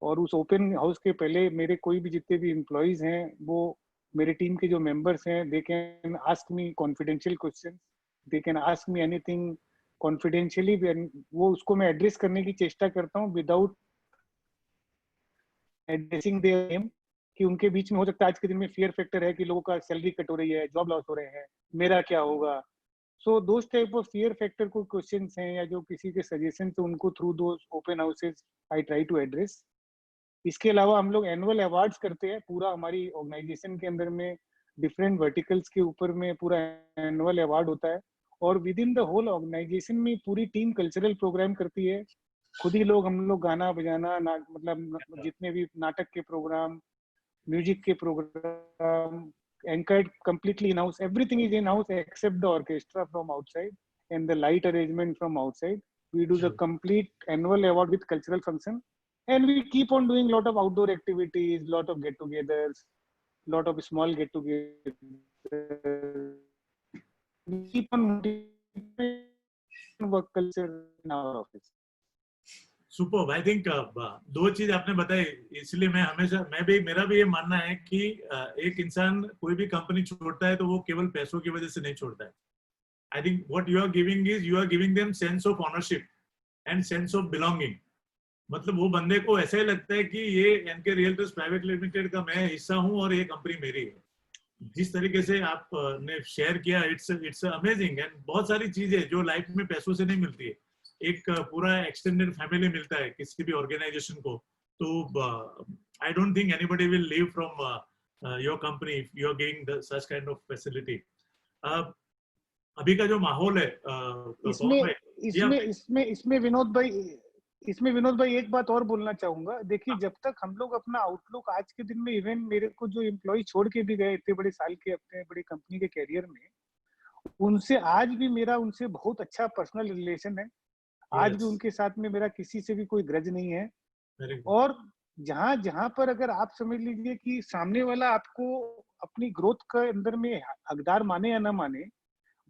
और उस ओपन हाउस के पहले मेरे कोई भी जितने भी एम्प्लॉयज हैं वो मेरे टीम के जो मेंबर्स हैं, they can ask me confidential question, they can ask me anything confidentiality. वो उसको मैं एड्रेस करने की चेष्टा करता हूँ विदाउट एड्रेसिंग देयर नेम, कि उनके बीच में हो सकता है आज के दिन में फियर फैक्टर है कि लोगों का सैलरी कट हो रही है, जॉब लॉस हो रहे हैं, मेरा क्या होगा। सो दोस टाइप ऑफ फियर फैक्टर को क्वेश्चंस हैं या जो किसी के सजेशन से उनको थ्रू दो open houses I try to address. इसके अलावा हम लोग एनुअल अवार्ड्स करते हैं, पूरा हमारी ऑर्गेनाइजेशन के अंदर में डिफरेंट वर्टिकल्स के ऊपर में पूरा एनुअल अवार्ड होता है। और within the whole organisation में पूरी टीम कल्चरल प्रोग्राम करती है, खुद ही लोग हम लोग गाना बजाना मतलब जितने भी नाटक के प्रोग्राम, म्यूजिक के programme, anchored completely in house. Everything is in house except the orchestra from outside and the light arrangement from outside. We do the complete annual award with cultural function, and we keep on doing lot of outdoor activities, lot of get-togethers, lot of small get-togethers. We keep on work culture in our office. Super. I think दो चीज आपने बताई, इसलिए मैं भी मेरा भी ये मानना है कि एक इंसान कोई भी कंपनी छोड़ता है तो वो केवल पैसों की वजह से नहीं छोड़ता है। I think what you are giving is you are giving them sense of ownership and sense of belonging. मतलब वो बंदे को ऐसा ही लगता है कि ये एनके रियल्टर्स प्राइवेट लिमिटेड का मैं हिस्सा हूँ और ये कंपनी मेरी है। जिस तरीके से आप ने शेयर किया, इट्स अमेजिंग। एंड बहुत सारी चीजें जो लाइफ में पैसों से नहीं मिलती है, एक पूरा एक्सटेंडेड फैमिली मिलता है किसी भी ऑर्गेनाइजेशन को। तो I don't think anybody will leave from your company if you are giving such kind of facility. अभी का जो माहौल है इसमें विनोद भाई एक बात और बोलना चाहूंगा। देखिए, जब तक हम लोग अपना आउटलुक आज के दिन में, इवन मेरे को जो एम्प्लॉय छोड़ के भी गए इतने बड़े साल के अपने बड़ी कंपनी के कैरियर में, उनसे आज भी मेरा उनसे बहुत अच्छा पर्सनल रिलेशन है। आज भी उनके साथ में मेरा किसी से भी कोई ग्रज नहीं है। और जहां पर अगर आप समझ लीजिए कि सामने वाला आपको अपनी ग्रोथ के अंदर में हकदार माने या ना माने,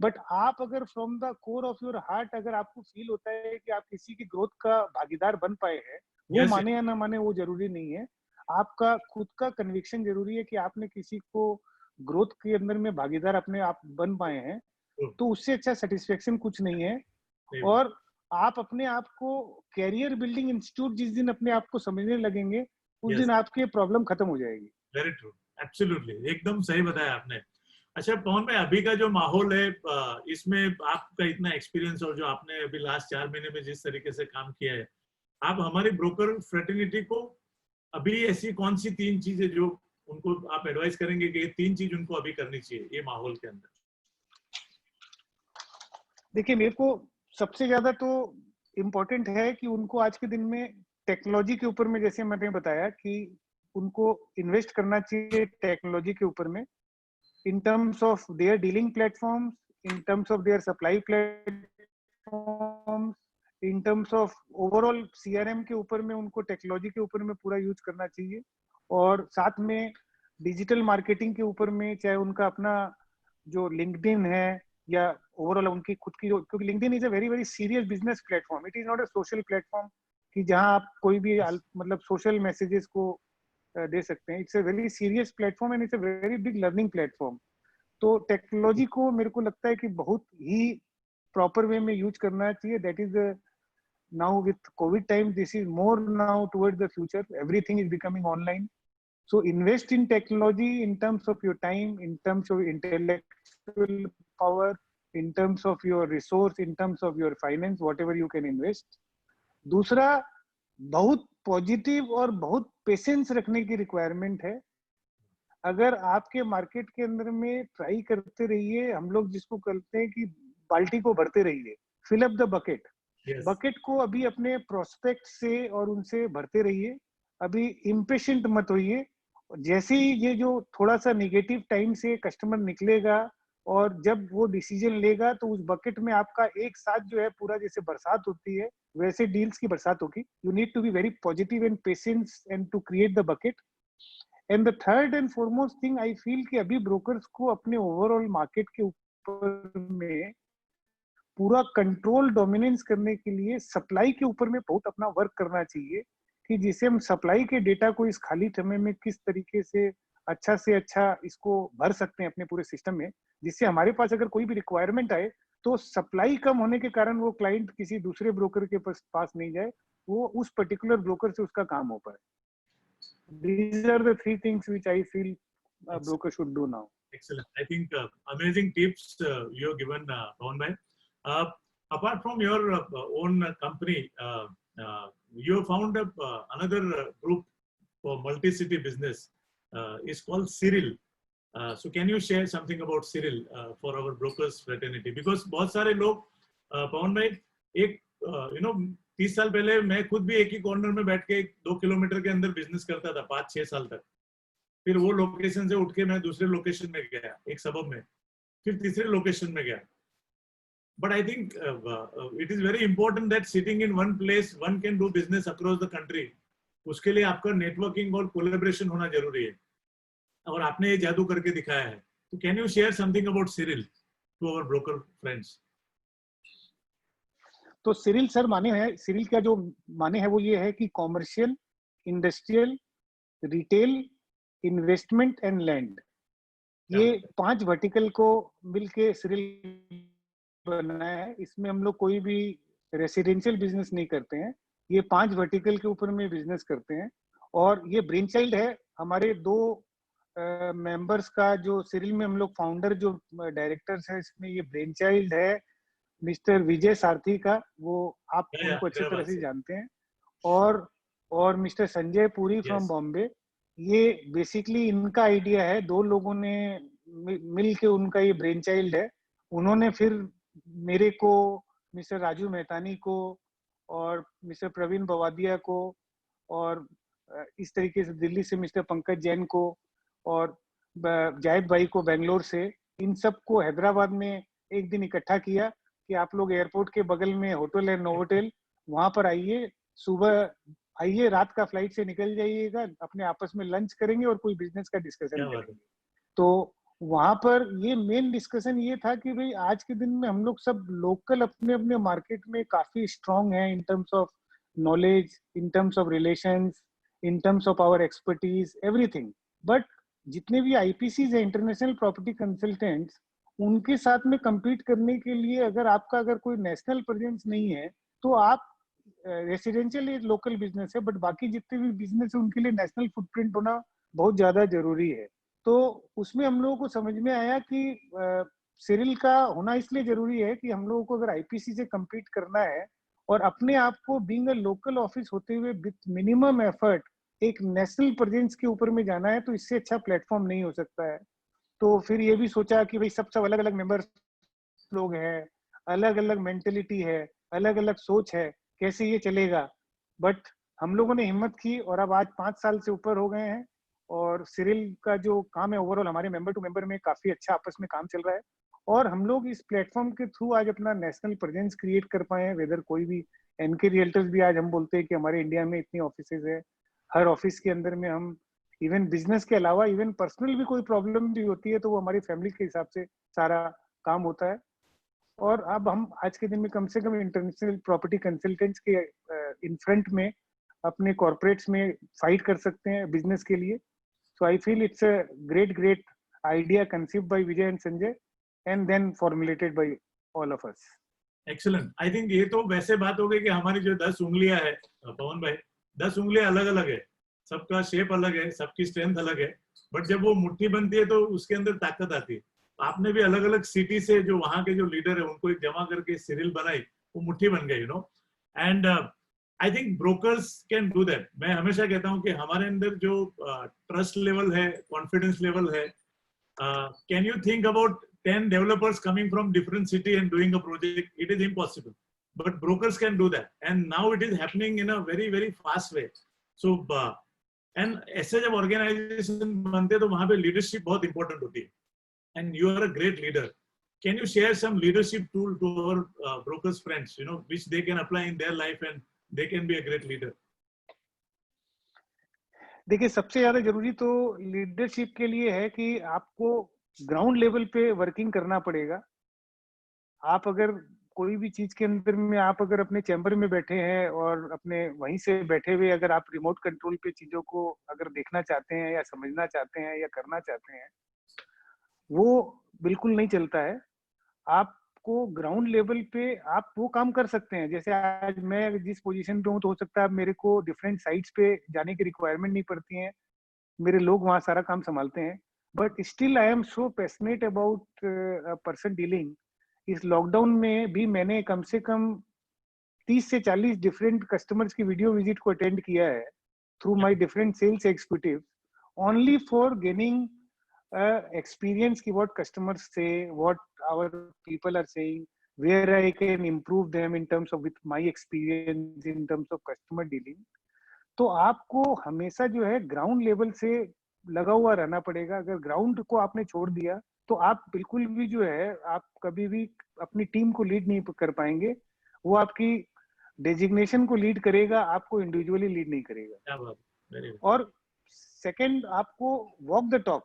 बट आप अगर from the core of your heart अगर आपको फील होता है कि आप किसी की ग्रोथ का भागीदार बन पाए हैं, वो माने या ना माने वो जरूरी नहीं है। आपका खुद का कन्विक्शन जरूरी है कि आपने किसी को ग्रोथ के अंदर में भागीदार अपने आप बन पाए हैं, तो उससे अच्छा सेटिस्फेक्शन कुछ नहीं है। और आप अपने आप को कैरियर बिल्डिंग इंस्टीट्यूट जिस दिन अपने आप को समझने लगेंगे, उस दिन आपकी प्रॉब्लम खत्म हो जाएगी। वेरी ट्रू, एब्सोल्युटली, एकदम सही बताया आपने। अच्छा पवन भाई, अभी का जो माहौल है इसमें आपका इतना एक्सपीरियंस और जो आपने अभी लास्ट 4 महीने में जिस तरीके से काम किया है, आप हमारी ब्रोकर फ्रेटर्निटी को अभी ऐसी कौन सी 3 चीजें जो उनको आप एडवाइस करेंगे कि ये 3 चीज उनको अभी करनी चाहिए ये माहौल के अंदर? देखिए, मेरे को सबसे ज्यादा तो इम्पोर्टेंट है कि उनको आज के दिन में टेक्नोलॉजी के ऊपर में, जैसे मैंने बताया कि उनको इन्वेस्ट करना चाहिए टेक्नोलॉजी के ऊपर में, in terms of their dealing platforms, in terms of their supply platforms, in terms of overall CRM के ऊपर में उनको टेक्नोलॉजी के ऊपर में पूरा यूज करना चाहिए। और साथ में डिजिटल मार्केटिंग के ऊपर में, चाहे उनका अपना जो लिंक्डइन है या ओवरऑल उनकी खुद की, क्योंकि LinkedIn is a very very serious business platform, it is not a social platform कि जहां आप कोई भी मतलब सोशल मैसेजेस को दे सकते हैं। It's a very serious platform and it's a very big learning platform. तो टेक्नोलॉजी को मेरे को लगता है कि बहुत ही प्रॉपर वे में यूज करना चाहिए। That is now with Covid time, this is more now toward the future, everything is becoming online. So invest in technology in terms of your time, in terms of intellectual power, in terms of your resource, in terms of your finance, whatever you can invest. दूसरा, बहुत positive और बहुत patience रखने की requirement है। अगर आपके market के अंदर में ट्राई करते रहिए, हम लोग जिसको कहते हैं कि बाल्टी को भरते रहिए, fill up the bucket. Bucket को अभी अपने प्रोस्पेक्ट से और उनसे भरते रहिए, अभी इम्पेशेंट मत होइए। जैसे ही ये जो थोड़ा सा निगेटिव टाइम से कस्टमर निकलेगा और जब वो डिसीजन लेगा, तो उस बकेट में आपका एक साथ जो है पूरा, जैसे बरसात होती है वैसे डील्स की बरसात होगी। You need to be very positive and patience and to create the bucket. And the third and foremost thing I feel कि अभी ब्रोकर्स को अपने ओवरऑल मार्केट के ऊपर में पूरा कंट्रोल डोमिनेंस करने के लिए सप्लाई के ऊपर में बहुत अपना वर्क करना चाहिए, कि जिसे हम सप्लाई के डेटा को इस खाली समय में किस तरीके से अच्छा इसको भर सकते हैं अपने पूरे सिस्टम में, जिससे हमारे पास अगर कोई भी रिक्वायरमेंट आए तो सप्लाई कम होने के कारण वो क्लाइंट किसी दूसरे ब्रोकर के पास नहीं जाए, वो उस पर्टिकुलर ब्रोकर से उसका काम हो पाए। These are the 3 things which I feel a broker should do now. Excellent. I think amazing tips you have given, Pawan bhai. Apart from your own company, you have found another group for multi-city business. It's called Cyril. So can you share something about Cyril for our brokers fraternity? Because बहुत सारे लोग, पवन भाई, एक 30 साल पहले मैं खुद भी एक ही कॉर्नर में बैठ के 2 किलोमीटर के अंदर बिजनेस करता था 5-6 साल तक। फिर वो लोकेशन से उठ के मैं दूसरे लोकेशन में गया, एक सबब में, फिर तीसरे लोकेशन में गया। But I think it is very important that sitting in one place, one can do business across the country. उसके लिए आपका नेटवर्किंग और कोलैबोरेशन होना जरूरी है, और आपने ये जादू करके दिखाया है। तो can you share something about Cyril to our broker friends? तो सिरिल सर माने है, सिरिल का जो माने है वो ये है कि commercial, industrial, retail, investment and land, ये 5 वर्टिकल को मिलके सिरिल बनाया है। इसमें हम लोग कोई भी रेसिडेंशियल बिजनेस नहीं करते हैं, ये 5 वर्टिकल के ऊपर में बिजनेस करते हैं। और ये ब्रेन चाइल्ड है हमारे 2 मेंबर्स का, जो सिरिल में हम लोग फाउंडर जो डायरेक्टर्स है, इसमें ये ब्रेन चाइल्ड है मिस्टर विजय सारथी का, वो आप उनको अच्छी तरह से जानते हैं, और मिस्टर संजय पुरी फ्रॉम बॉम्बे। ये बेसिकली इनका आइडिया है, 2 लोगों ने मिल के उनका ये ब्रेन चाइल्ड है। उन्होंने फिर मेरे को, मिस्टर राजू मेहतानी को और मिस्टर प्रवीण बवादिया को, और इस तरीके से दिल्ली से मिस्टर पंकज जैन को और जायद भाई को बेंगलोर से, इन सब को हैदराबाद में एक दिन इकट्ठा किया कि आप लोग एयरपोर्ट के बगल में होटल है नोवोटेल, वहां पर आइए, सुबह आइए, रात का फ्लाइट से निकल जाइएगा, अपने आपस में लंच करेंगे और कोई बिजनेस का डिस्कशन करेंगे। तो वहां पर ये मेन डिस्कशन ये था कि भाई आज के दिन में हम लोग सब लोकल अपने अपने मार्केट में काफी स्ट्रांग हैं, in terms of knowledge, in terms of relations, in terms of our expertise, everything. But जितने भी आईपीसीज है, इंटरनेशनल प्रॉपर्टी कंसल्टेंट्स, उनके साथ में compete करने के लिए अगर कोई नेशनल प्रेजेंस नहीं है, तो आप रेसिडेंशियल लोकल बिजनेस है, बट बाकी जितने भी बिजनेस है उनके लिए नेशनल फुटप्रिंट होना बहुत ज्यादा जरूरी है। तो उसमें हम लोगों को समझ में आया कि सिरिल का होना इसलिए जरूरी है कि हम लोगों को अगर आईपीसी से compete करना है और अपने आप को बीइंग अ लोकल ऑफिस होते हुए विथ मिनिमम एफर्ट एक नेशनल प्रेजेंस के ऊपर में जाना है, तो इससे अच्छा प्लेटफॉर्म नहीं हो सकता है। तो फिर ये भी सोचा कि भाई सब अलग अलग मेंबर्स लोग हैं, अलग अलग मेंटेलिटी है, अलग अलग सोच है, कैसे ये चलेगा। बट हम लोगों ने हिम्मत की और अब आज 5 साल से ऊपर हो गए हैं, और सिरिल का जो काम है ओवरऑल हमारे मेंबर टू मेंबर में काफी अच्छा आपस में काम चल रहा है, और हम लोग इस प्लेटफॉर्म के थ्रू आज अपना नेशनल प्रेजेंस क्रिएट कर पाए हैं। वेदर कोई भी एनके रियल्टर्स भी, आज हम बोलते हैं कि हमारे इंडिया में इतनी ऑफिसेज है, हर ऑफिस के अंदर में हम इवन बिजनेस के अलावा इवन पर्सनल भी कोई प्रॉब्लम भी होती है तो वो हमारी फैमिली के हिसाब से सारा काम होता है। और अब हम आज के दिन में कम से कम इंटरनेशनल प्रॉपर्टी कंसल्टेंट्स के इन फ्रंट में अपने कॉर्पोरेट्स में फाइट कर सकते हैं बिजनेस के लिए। So I feel it's a great idea conceived by Vijay and Sanjay and then formulated by all of us. Excellent. I think ये तो वैसे बात हो गई कि हमारी जो 10 उंगलियां है पवन भाई, 10 उंगलियां अलग अलग है, सबका शेप अलग है, सबकी स्ट्रेंथ अलग है, बट जब वो मुट्ठी बनती है तो उसके अंदर ताकत आती है। आपने भी अलग अलग सिटी से जो वहां के जो लीडर है उनको एक जमा करके सिरिल बनाई, वो मुट्ठी बन गई, you know. And I think brokers can do that. मैं हमेशा कहता हूँ कि हमारे अंदर जो ट्रस्ट लेवल है, कॉन्फिडेंस लेवल है, can you think about 10 developers coming from different city and doing a project? It is impossible, but brokers can do that, and now it is happening in a very fast way. So and ऐसे जब organization बनते तो वहाँ पे leadership बहुत important होती है, and you are a great leader. Can you share some leadership tool to our brokers friends, you know, which they can apply in their life and they can be a great leader? देखिए, सबसे ज्यादा जरूरी तो leadership के लिए है कि आपको ग्राउंड लेवल पे वर्किंग करना पड़ेगा। आप अगर कोई भी चीज के अंदर में, आप अगर अपने चैम्बर में बैठे हैं और अपने वहीं से बैठे हुए अगर आप रिमोट कंट्रोल पे चीजों को अगर देखना चाहते हैं या समझना चाहते हैं या करना चाहते हैं, वो बिल्कुल नहीं चलता है। आपको ग्राउंड लेवल पे आप वो काम कर सकते हैं। जैसे आज मैं जिस पोजीशन पे हूँ, तो हो सकता है मेरे को डिफरेंट साइट्स पे जाने की रिक्वायरमेंट नहीं पड़ती है, मेरे लोग वहाँ सारा काम संभालते हैं। But still I am so passionate about person dealing. इस लॉकडाउन में भी मैंने कम से कम 30 से 40 डिफरेंट कस्टमर्स की वीडियो विजिट को अटेंड किया है through my different cells executive, only for gaining experience ki what customers say, what our people are saying, where I can improve them in terms of with my experience in terms of customer dealing. तो आपको हमेशा जो है ground level से लगा हुआ रहना पड़ेगा। अगर ग्राउंड को आपने छोड़ दिया तो आप बिल्कुल भी जो है आप कभी भी अपनी टीम को लीड नहीं कर पाएंगे। वो आपकी डेजिग्नेशन को लीड करेगा, आपको इंडिविजुअली लीड नहीं करेगा। क्या बात, वेरी गुड। और सेकंड, आपको वॉक द टॉक।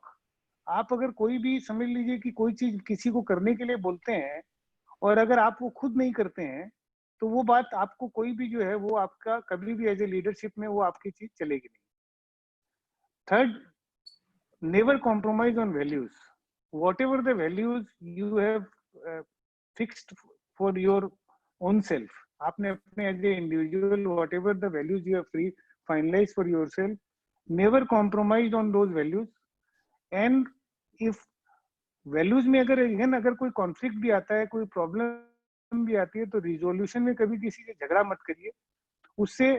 आप अगर कोई भी समझ लीजिए कि कोई चीज किसी को करने के लिए बोलते हैं और अगर आप वो खुद नहीं करते हैं तो वो बात आपको कोई भी जो है वो आपका कभी भी एज ए लीडरशिप में वो आपकी चीज चलेगी नहीं। Third, never compromise on values. Whatever the values you have fixed for your own self, आपने अपने as a individual whatever the values you have free finalise for your self, never compromise on those values. And if values में अगर कोई conflict भी आता है, कोई problem भी आती है, तो रिजोल्यूशन में कभी किसी से झगड़ा मत करिए। उससे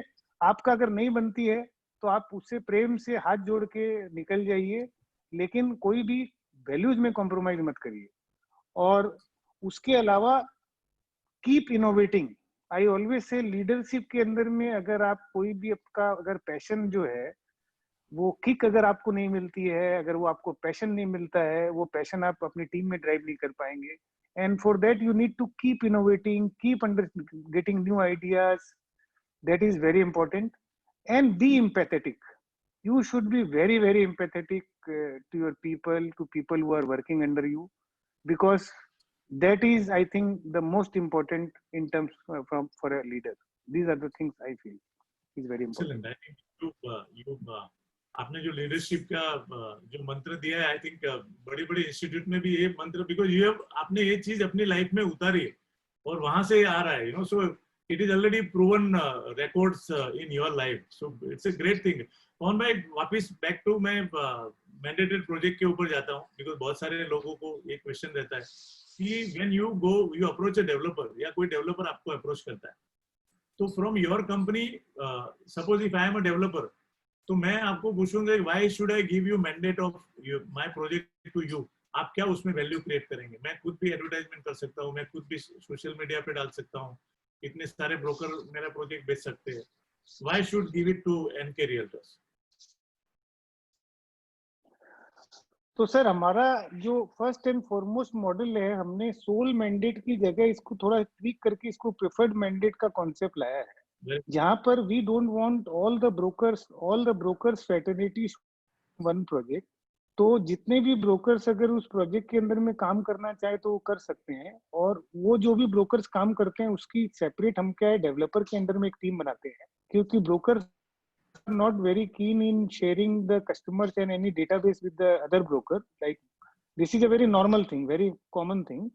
आपका अगर नहीं बनती है तो आप उससे प्रेम से हाथ जोड़ के निकल जाइए, लेकिन कोई भी वैल्यूज में कॉम्प्रोमाइज मत करिए। और उसके अलावा keep innovating. I always say leadership के अंदर में अगर आप कोई भी आपका अगर पैशन जो है वो किक अगर आपको नहीं मिलती है, अगर वो आपको पैशन नहीं मिलता है, वो पैशन आप अपनी टीम में ड्राइव नहीं कर पाएंगे। And for that you need to keep innovating, keep under getting new ideas, that is very important. And be empathetic. You should be very very empathetic to your people, to people who are working under you, because that is, I think, the most important in terms for a leader. These are the things I feel is very important. Excellent. I think आपने जो leadership का जो मंत्र दिया है, I think बड़ी बड़ी institute में भी ये मंत्र, बिकॉज ये आपने ये चीज अपनी लाइफ में उतारी है और वहां से आ रहा है, you no, so it is already proven records in your life, so it's a great thing. Mohan भाई, वापस बैक टू मैं मैंडेटेड प्रोजेक्ट के ऊपर जाता हूँ, बिकॉज बहुत सारे लोगों को एक क्वेश्चन रहता है कि when you approach a developer या कोई डेवलपर आपको अप्रोच करता है, तो from your company, suppose if I am a developer, तो मैं आपको पूछूंगा why should I give you mandate of my project to you, आप क्या उसमें वैल्यू क्रिएट करेंगे? मैं खुद भी एडवर्टाइजमेंट कर सकता हूँ, मैं खुद भी सोशल मीडिया पे डाल सकता हूँ, इतने सारे ब्रोकर मेरा प्रोजेक्ट बेच सकते हैं, why should give it to NK Realtors? तो सर, हमारा जो फर्स्ट एंड फॉरमोस्ट मॉडल है, हमने सोल मैंडेट की जगह इसको थोड़ा ट्वीक करके इसको प्रेफर्ड मैंडेट का कॉन्सेप्ट लाया है, जहां पर we don't want all the brokers fraternities one project. तो जितने भी ब्रोकर्स अगर उस प्रोजेक्ट के अंदर में काम करना चाहे तो वो कर सकते हैं, और वो जो भी ब्रोकर्स काम करते हैं उसकी सेपरेट हम क्या है डेवलपर के अंदर में एक टीम बनाते हैं, क्योंकि brokers not very keen in sharing the customers and any database with the other broker. Like this is a very normal thing, very common thing.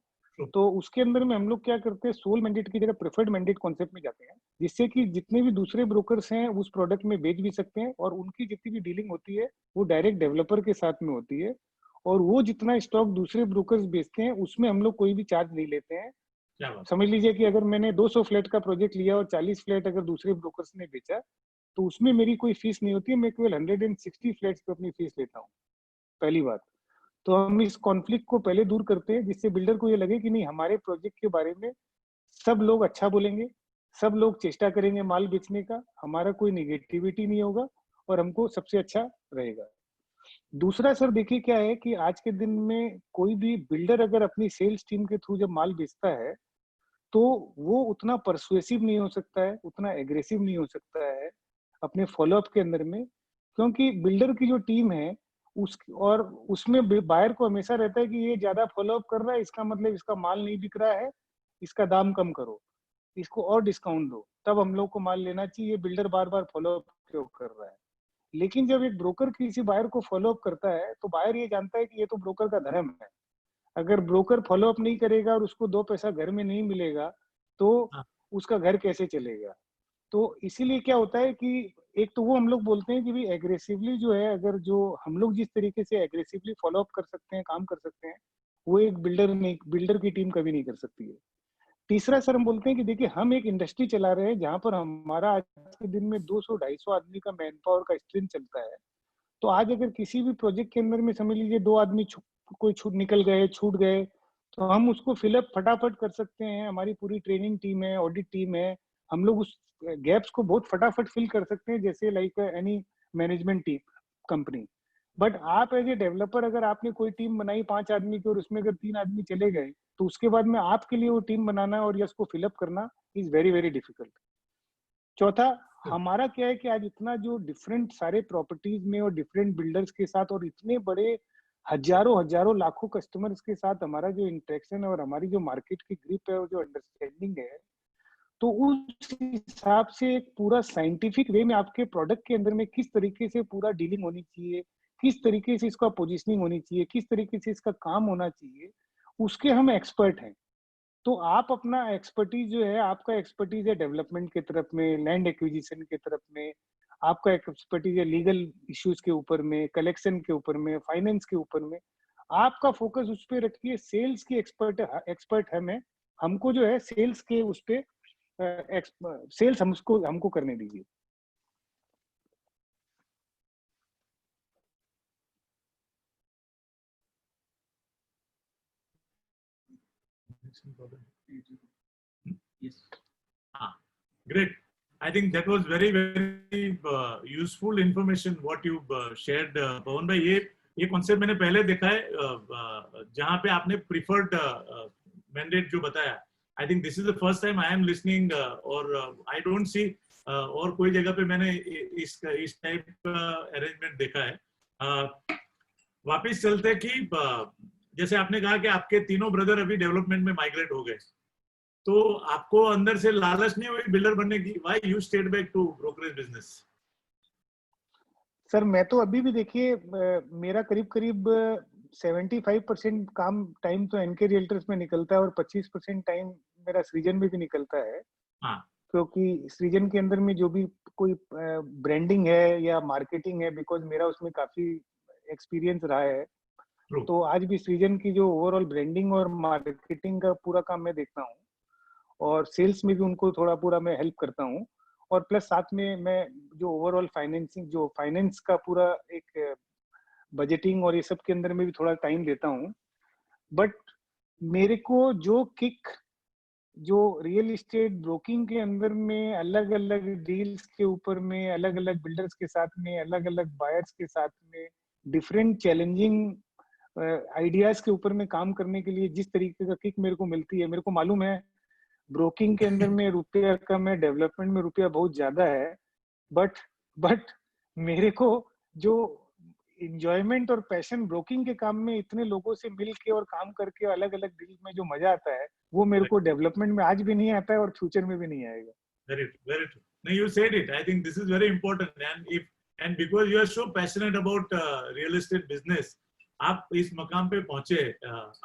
तो उसके अंदर में हम लोग क्या करते हैं, सोल मैंडेट की जगह प्रेफर्ड मैंडेट कॉन्सेप्ट में जाते हैं, जिससे कि जितने भी दूसरे ब्रोकर्स हैं उस प्रोडक्ट में बेच भी सकते हैं, और उनकी जितनी भी डीलिंग होती है वो डायरेक्ट डेवलपर के साथ में होती है, और वो जितना स्टॉक दूसरे ब्रोकर्स बेचते हैं उसमें हम लोग कोई भी चार्ज नहीं लेते हैं। समझ लीजिए कि अगर मैंने 200 फ्लैट का प्रोजेक्ट लिया और 40 फ्लैट अगर दूसरे ब्रोकर्स ने बेचा तो उसमें मेरी कोई फीस नहीं होती है, मैं केवल 160 फ्लैट्स पे अपनी फीस लेता हूँ, पहली बात। तो हम इस कॉन्फ्लिक्ट को पहले दूर करते हैं, जिससे बिल्डर को ये लगे कि नहीं, हमारे प्रोजेक्ट के बारे में सब लोग अच्छा बोलेंगे, सब लोग चेष्टा करेंगे माल बेचने का, हमारा कोई निगेटिविटी नहीं होगा और हमको सबसे अच्छा रहेगा। दूसरा सर देखिए क्या है कि आज के दिन में कोई भी बिल्डर अगर अपनी सेल्स टीम के थ्रू जब माल बेचता है तो वो उतना परसुएसिव नहीं हो सकता है, उतना एग्रेसिव नहीं हो सकता है अपने फॉलोअप के अंदर में, क्योंकि बिल्डर की जो टीम है उसमें बायर को हमेशा रहता है कि ये ज्यादा फॉलोअप कर रहा है, इसका मतलब इसका माल नहीं बिक रहा है, इसका दाम कम करो, इसको और डिस्काउंट दो, तब हम लोग को माल लेना चाहिए। बिल्डर बार बार फॉलोअप क्यों कर रहा है? लेकिन जब एक ब्रोकर किसी बायर को फॉलोअप करता है तो बायर ये जानता है कि ये तो ब्रोकर का धर्म है। अगर ब्रोकर फॉलोअप नहीं करेगा और उसको 2 पैसा घर में नहीं मिलेगा तो उसका घर कैसे चलेगा? तो इसीलिए क्या होता है कि एक तो वो हम लोग बोलते हैं कि भी एग्रेसिवली जो है, अगर जो हम लोग जिस तरीके से एग्रेसिवली फॉलोअप कर सकते हैं, काम कर सकते हैं, वो एक बिल्डर की टीम कभी नहीं कर सकती है। तीसरा सर हम बोलते हैं कि देखिए, हम एक इंडस्ट्री चला रहे हैं जहां पर हमारा आज के दिन में 200-250 आदमी का मैन पावर का स्ट्रेंथ चलता है। तो आज अगर किसी भी प्रोजेक्ट के अंदर में समझ लीजिए 2 आदमी कोई निकल गए, छूट गए, तो हम उसको फिलअप फटाफट कर सकते हैं। हमारी पूरी ट्रेनिंग टीम है, ऑडिट टीम है, हम लोग उस गैप्स को बहुत फटाफट फिल कर सकते हैं, जैसे like any management team company. But आप एज ए डेवलपर अगर आपने कोई टीम बनाई 5 आदमी की और उसमें अगर 3 आदमी चले गए, तो उसके बाद में आपके लिए वो टीम बनाना और या उसको फिलअप करना इज वेरी वेरी डिफिकल्ट। चौथा, हमारा क्या है कि आज इतना जो डिफरेंट सारे प्रॉपर्टीज में और डिफरेंट बिल्डर्स के साथ और इतने बड़े हजारों हजारों लाखों कस्टमर्स के साथ हमारा जो इंटरेक्शन है और हमारी जो मार्केट की ग्रिप है और जो अंडरस्टैंडिंग है, तो उस हिसाब से एक पूरा साइंटिफिक वे में आपके प्रोडक्ट के अंदर में किस तरीके से पूरा डीलिंग होनी चाहिए, किस तरीके से इसका पोजीशनिंग होनी चाहिए, किस तरीके से इसका काम होना चाहिए, उसके हम एक्सपर्ट हैं। तो आप अपना एक्सपर्टीज जो है, आपका एक्सपर्टीज है डेवलपमेंट की तरफ में, लैंड एक्विजिशन की तरफ में, आपका एक्सपर्टीज है लीगल इश्यूज के ऊपर में, कलेक्शन के ऊपर में, फाइनेंस के ऊपर में। आपका फोकस उस पर रखिए। सेल्स की एक्सपर्ट है मैं, हमको जो है सेल्स के उस पे सेल्स हमको करने दीजिए। Yes. Great. I think that was very very useful information what you shared, पवन भाई। ये कॉन्सेप्ट मैंने पहले देखा है, जहाँ पे आपने प्रिफर्ड मैंडेट जो बताया। I think this is the first time I am listening, और आई डोंट सी और कोई जगह पे मैंने इस टाइप का अरेंजमेंट देखा है। वापिस चलते कि जैसे आपने कहा कि आपके तीनों ब्रदर अभी डेवलपमेंट में माइग्रेट हो गए, तो आपको अंदर से लालच नहीं हुई बिल्डर बनने की? Why you stayed back to brokerage business? Sir मैं तो अभी भी देखिए, मेरा करीब करीब 75% काम टाइम तो एनके रियल्टर्स में निकलता है और 25% टाइम मेरा सृजन में भी निकलता है। हाँ। क्योंकि सृजन के अंदर में जो भी कोई ब्रांडिंग है या मार्केटिंग है, बिकॉज मेरा उसमें काफी एक्सपीरियंस रहा है, True. तो आज भी सृजन की जो ओवरऑल ब्रांडिंग और मार्केटिंग का पूरा काम मैं देखता हूँ, और सेल्स में भी उनको थोड़ा पूरा मैं हेल्प करता हूँ। और प्लस साथ में मैं जो ओवरऑल फाइनेंसिंग, जो फाइनेंस का पूरा एक बजटिंग और ये सब के अंदर में भी थोड़ा टाइम देता हूँ। बट मेरे को जो किक, जो रियल एस्टेट ब्रोकिंग के अंदर में अलग अलग डील्स के ऊपर में, अलग अलग बिल्डर्स के साथ में, अलग अलग बायर्स के साथ में, डिफरेंट चैलेंजिंग आइडियाज के ऊपर में काम करने के लिए जिस तरीके का किक मेरे को मिलती है, मेरे को मालूम है ब्रोकिंग के अंदर में रुपया कम है, डेवलपमेंट में रुपया बहुत ज्यादा है। बट मेरे को जो इंजॉयमेंट और पैशन ब्रोकिंग के काम में इतने लोगों से मिल के और काम करके अलग अलग डील में जो मजा आता है, वो मेरे को डेवलपमेंट में आज भी नहीं आता है और फ्यूचर में भी नहीं आएगा। Very true, very true. No, you said it. I think this is very important, and because you are so passionate about real estate business, आप इस मकाम पे पहुंचे,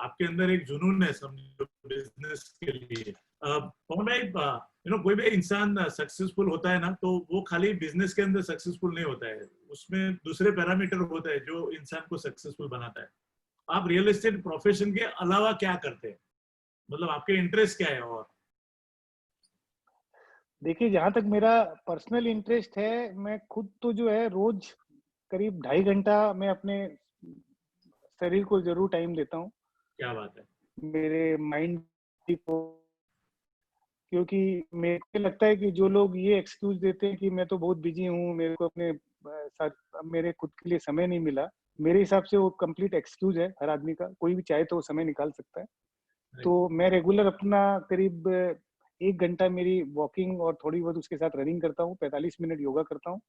आपके अंदर एक जुनून है समझो बिजनेस के लिए। पवन भाई, कोई भी इंसान सक्सेसफुल होता है ना, तो वो खाली बिजनेस के अंदर सक्सेसफुल नहीं होता है, उसमें दूसरे पैरामीटर होता है जो इंसान को सक्सेसफुल बनाता है। आप रियल एस्टेट प्रोफेशन के अलावा क्या करते हैं, मतलब आपके इंटरेस्ट क्या है? और देखिए, जहां तक मेरा पर्सनल इंटरेस्ट है, मैं खुद तो जो है रोज करीब 2.5 घंटा मैं अपने शरीर को जरूर टाइम देता हूँ, क्या बात है। मेरे माइंड को। क्योंकि मेरे को लगता है कि जो लोग ये एक्सक्यूज देते हैं कि मैं तो बहुत बिजी हूँ, मेरे को अपने साथ मेरे खुद के लिए समय नहीं मिला, मेरे हिसाब से वो कंप्लीट एक्सक्यूज है। हर आदमी का, कोई भी चाहे तो वो समय निकाल सकता है। तो मैं रेगुलर अपना करीब 1 घंटा मेरी वॉकिंग और थोड़ी बहुत उसके साथ रनिंग करता हूँ, 45 मिनट योगा करता हूँ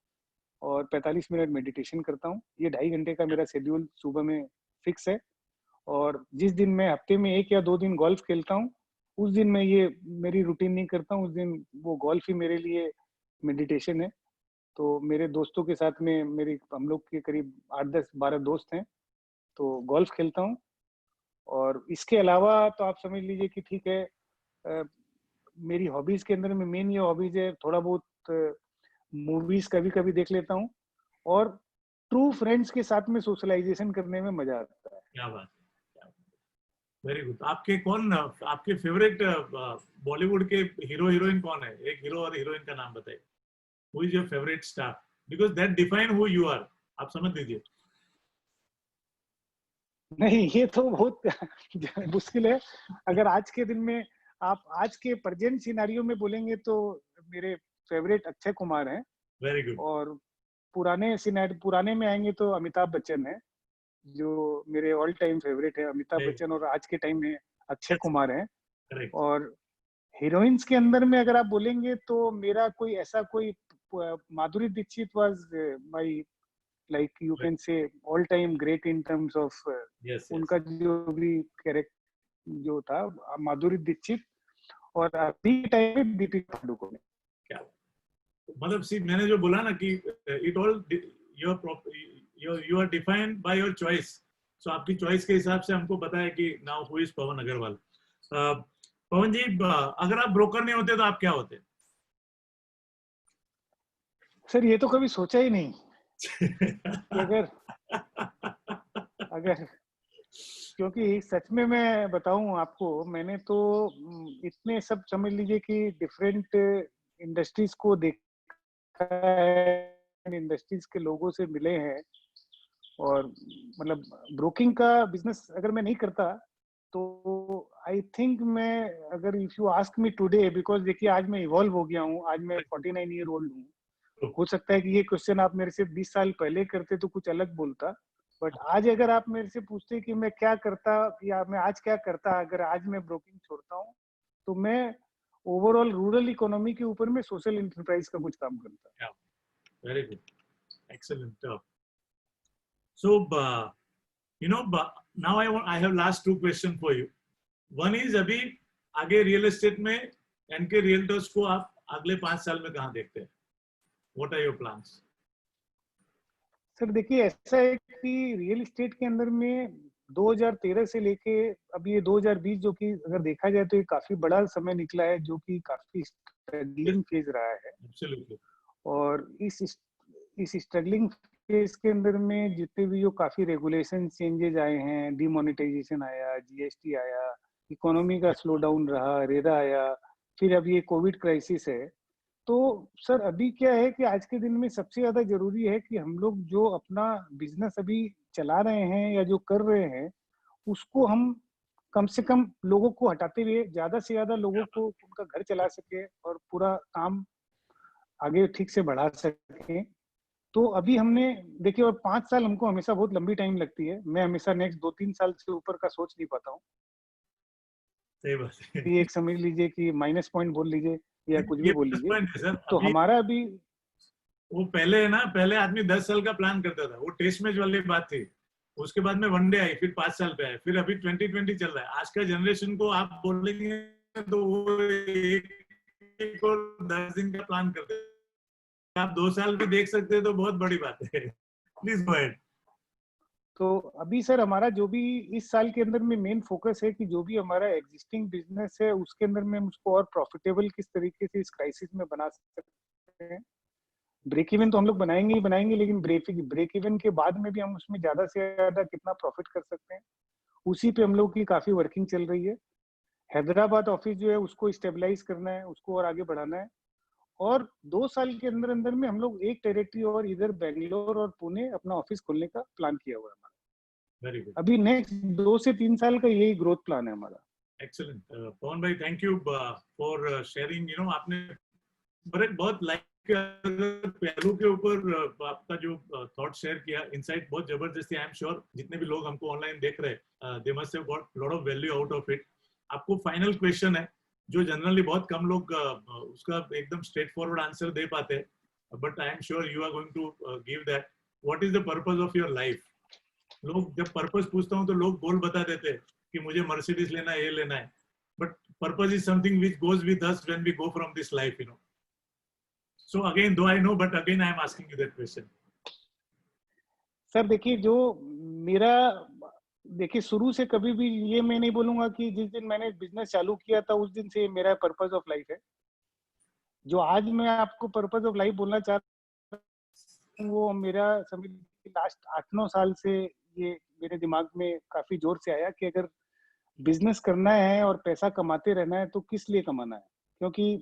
और 45 मिनट मेडिटेशन करता हूँ। ये 2.5 घंटे का मेरा शेड्यूल सुबह में फिक्स है। और जिस दिन मैं हफ्ते में 1 या 2 दिन गोल्फ खेलता हूँ, उस दिन मैं ये मेरी रूटीन नहीं करता हूँ, उस दिन वो गोल्फ ही मेरे लिए मेडिटेशन है। तो मेरे दोस्तों के साथ में हम लोग के करीब 8-10-12 दोस्त हैं, तो गोल्फ खेलता हूँ। और इसके अलावा तो आप समझ लीजिए कि ठीक है, मेरी हॉबीज के अंदर में मेन ये हॉबीज है, थोड़ा बहुत मूवीज कभी कभी देख लेता हूँ और ट्रू फ्रेंड्स के साथ में सोशलाइजेशन करने में मजा आता है। क्या बात है, वेरी गुड। आपके फेवरेट बॉलीवुड के हीरो हीरोइन कौन है? एक हीरो और हीरोइन का नाम बताइए। Who is your favourite star? Because that define who you are. आप समझ लीजिए। नहीं, ये तो बहुत मुश्किल है। अगर आज के दिन में आप आज के प्रेजेंट सिनेरियो में बोलेंगे तो मेरे फेवरेट अक्षय कुमार हैं, वेरी गुड। और पुराने में आएंगे तो अमिताभ बच्चन है, जो मेरे ऑल टाइम फेवरेट है। अमिताभ बच्चन, और आज के टाइम में अक्षय कुमार है। करेक्ट। और हीरोइंस के अंदर में अगर आप बोलेंगे तो मेरा कोई ऐसा कोई Madhuri Dixit was my, like you can say, all time great in terms of yes yes. उनका जो भी कैरेक्टर जो था, माधुरी दीक्षित। और अभी टाइम में दीपिका पादुकोण। क्या मतलब सी मैंने जो बोला ना कि it all your you are defined by your choice. So आपकी चॉइस के हिसाब से हमको पता है कि now who is Pawan Agarwal. Pawan ji, अगर आप ब्रोकर नहीं होते तो आप क्या होते? सर ये तो कभी सोचा ही नहीं कि अगर अगर क्योंकि सच में मैं बताऊं आपको, मैंने तो इतने सब समझ लीजिए कि डिफरेंट इंडस्ट्रीज को देखा है, इंडस्ट्रीज के लोगों से मिले हैं। और मतलब ब्रोकिंग का बिजनेस अगर मैं नहीं करता तो आई थिंक मैं, अगर if you ask me today, because देखिए आज मैं इवॉल्व हो गया हूँ, आज मैं 49 ईयर ओल्ड हूँ। हो सकता है कि ये क्वेश्चन आप मेरे से 20 साल पहले करते तो कुछ अलग बोलता, बट आज अगर आप मेरे से पूछते कि मैं क्या करता या मैं आज क्या करता, अगर आज मैं ब्रोकिंग छोड़ता हूँ, तो मैं ओवरऑल रूरल इकोनॉमी के ऊपर में सोशल इंटरप्राइज का कुछ काम करता। Very good, excellent. So, now I have last two question for you. One is अभी आगे रियल एस्टेट में एनके रियल्टर्स को आप अगले 5 साल में कहाँ देखते हैं? What are your plans? Sir देखिए, ऐसा है कि रियल एस्टेट के अंदर में 2013 से लेके अभी ये 2020, जो कि अगर देखा जाए तो ये काफी बड़ा समय निकला है, जो कि काफी स्ट्रगलिंग फेज रहा है। Absolutely. और इस स्ट्रगलिंग फेज के अंदर में जितने भी जो काफी रेगुलेशन चेंजेस आए हैं, डिमोनेटाइजेशन आया, जीएसटी आया, इकोनॉमी का स्लो डाउन रहा, रेरा आया, फिर अब ये कोविड क्राइसिस है। तो सर अभी क्या है कि आज के दिन में सबसे ज्यादा जरूरी है कि हम लोग जो अपना बिजनेस अभी चला रहे हैं या जो कर रहे हैं, उसको हम कम से कम लोगों को हटाते हुए ज्यादा से ज्यादा लोगों को उनका घर चला सके और पूरा काम आगे ठीक से बढ़ा सके। तो अभी हमने देखिए, और 5 साल हमको हमेशा बहुत लंबी टाइम लगती है। मैं हमेशा नेक्स्ट 2-3 साल से ऊपर का सोच नहीं पाता हूँ। सही बात है। ये एक समझ लीजिए कि माइनस पॉइंट बोल लीजिए या कुछ भी ये बोल प्लस लीजिए। पॉइंट है सर। तो अभी हमारा अभी, वो पहले है ना, पहले आदमी 10 साल का प्लान करता था, वो टेस्ट मैच वाली बात थी। उसके बाद में वनडे आई, फिर 5 साल पे आए, फिर अभी 2020 चल रहा है। आज का जनरेशन को आप बोलेंगे तो वो एक और 10 दिन का प्लान करते हैं। आप 2 साल भी देख सकते हैं तो बहुत बड़ी बात है। Please go ahead. तो अभी सर हमारा जो भी इस साल के अंदर में मेन फोकस है कि जो भी हमारा एग्जिस्टिंग बिजनेस है उसके अंदर में हम उसको और प्रॉफिटेबल किस तरीके से इस क्राइसिस में बना सकते हैं। ब्रेक इवन तो हम लोग बनाएंगे ही बनाएंगे, लेकिन ब्रेक इवन के बाद में भी हम उसमें ज्यादा से ज्यादा कितना प्रॉफिट कर सकते हैं, उसी पे हम लोग की काफी वर्किंग चल रही है। हैदराबाद ऑफिस जो है उसको स्टेबलाइज करना है, उसको और आगे बढ़ाना है। और 2 साल के अंदर अंदर में हम लोग एक टेरिटरी और इधर बेंगलोर और पुणे अपना ऑफिस खोलने का प्लान किया हुआ है हमारा। वेरी गुड, अभी नेक्स्ट 2 से 3 साल का यही ग्रोथ प्लान है हमारा। एक्सीलेंट। पवन भाई, थैंक यू फॉर शेयरिंग। आपने बहुत लाइक पहलू के ऊपर आपका जो थॉट शेयर किया, इनसाइट बहुत जबरदस्ती। आई एम श्योर जितने भी लोग हमको ऑनलाइन देख रहे हैं, they must have got lot of value out of it. आपको फाइनल क्वेश्चन है जो जनरली बहुत कम लोग उसका एकदम स्ट्रेट फॉरवर्ड आंसर दे पाते हैं, but I am sure you are going to give that. What is the purpose of your life? लोग जब पर्पस पूछता हूँ तो लोग गोल बता देते हैं कि मुझे मर्सिडीज लेना है, ये लेना है, but purpose is something which goes with us when we go from this life, So again, though I know, but again I am asking you that question. Sir देखिए, जो मेरा, देखिए शुरू से कभी भी ये मैं नहीं बोलूंगा कि जिस दिन मैंने बिजनेस चालू किया था उस दिन से मेरा पर्पस ऑफ लाइफ है। जो आज मैं आपको पर्पस ऑफ लाइफ बोलना चाह रहा हूँ वो मेरा समझ लास्ट 8-9 साल से ये मेरे दिमाग में काफी जोर से आया कि अगर बिजनेस करना है और पैसा कमाते रहना है तो किस लिए कमाना है। क्योंकि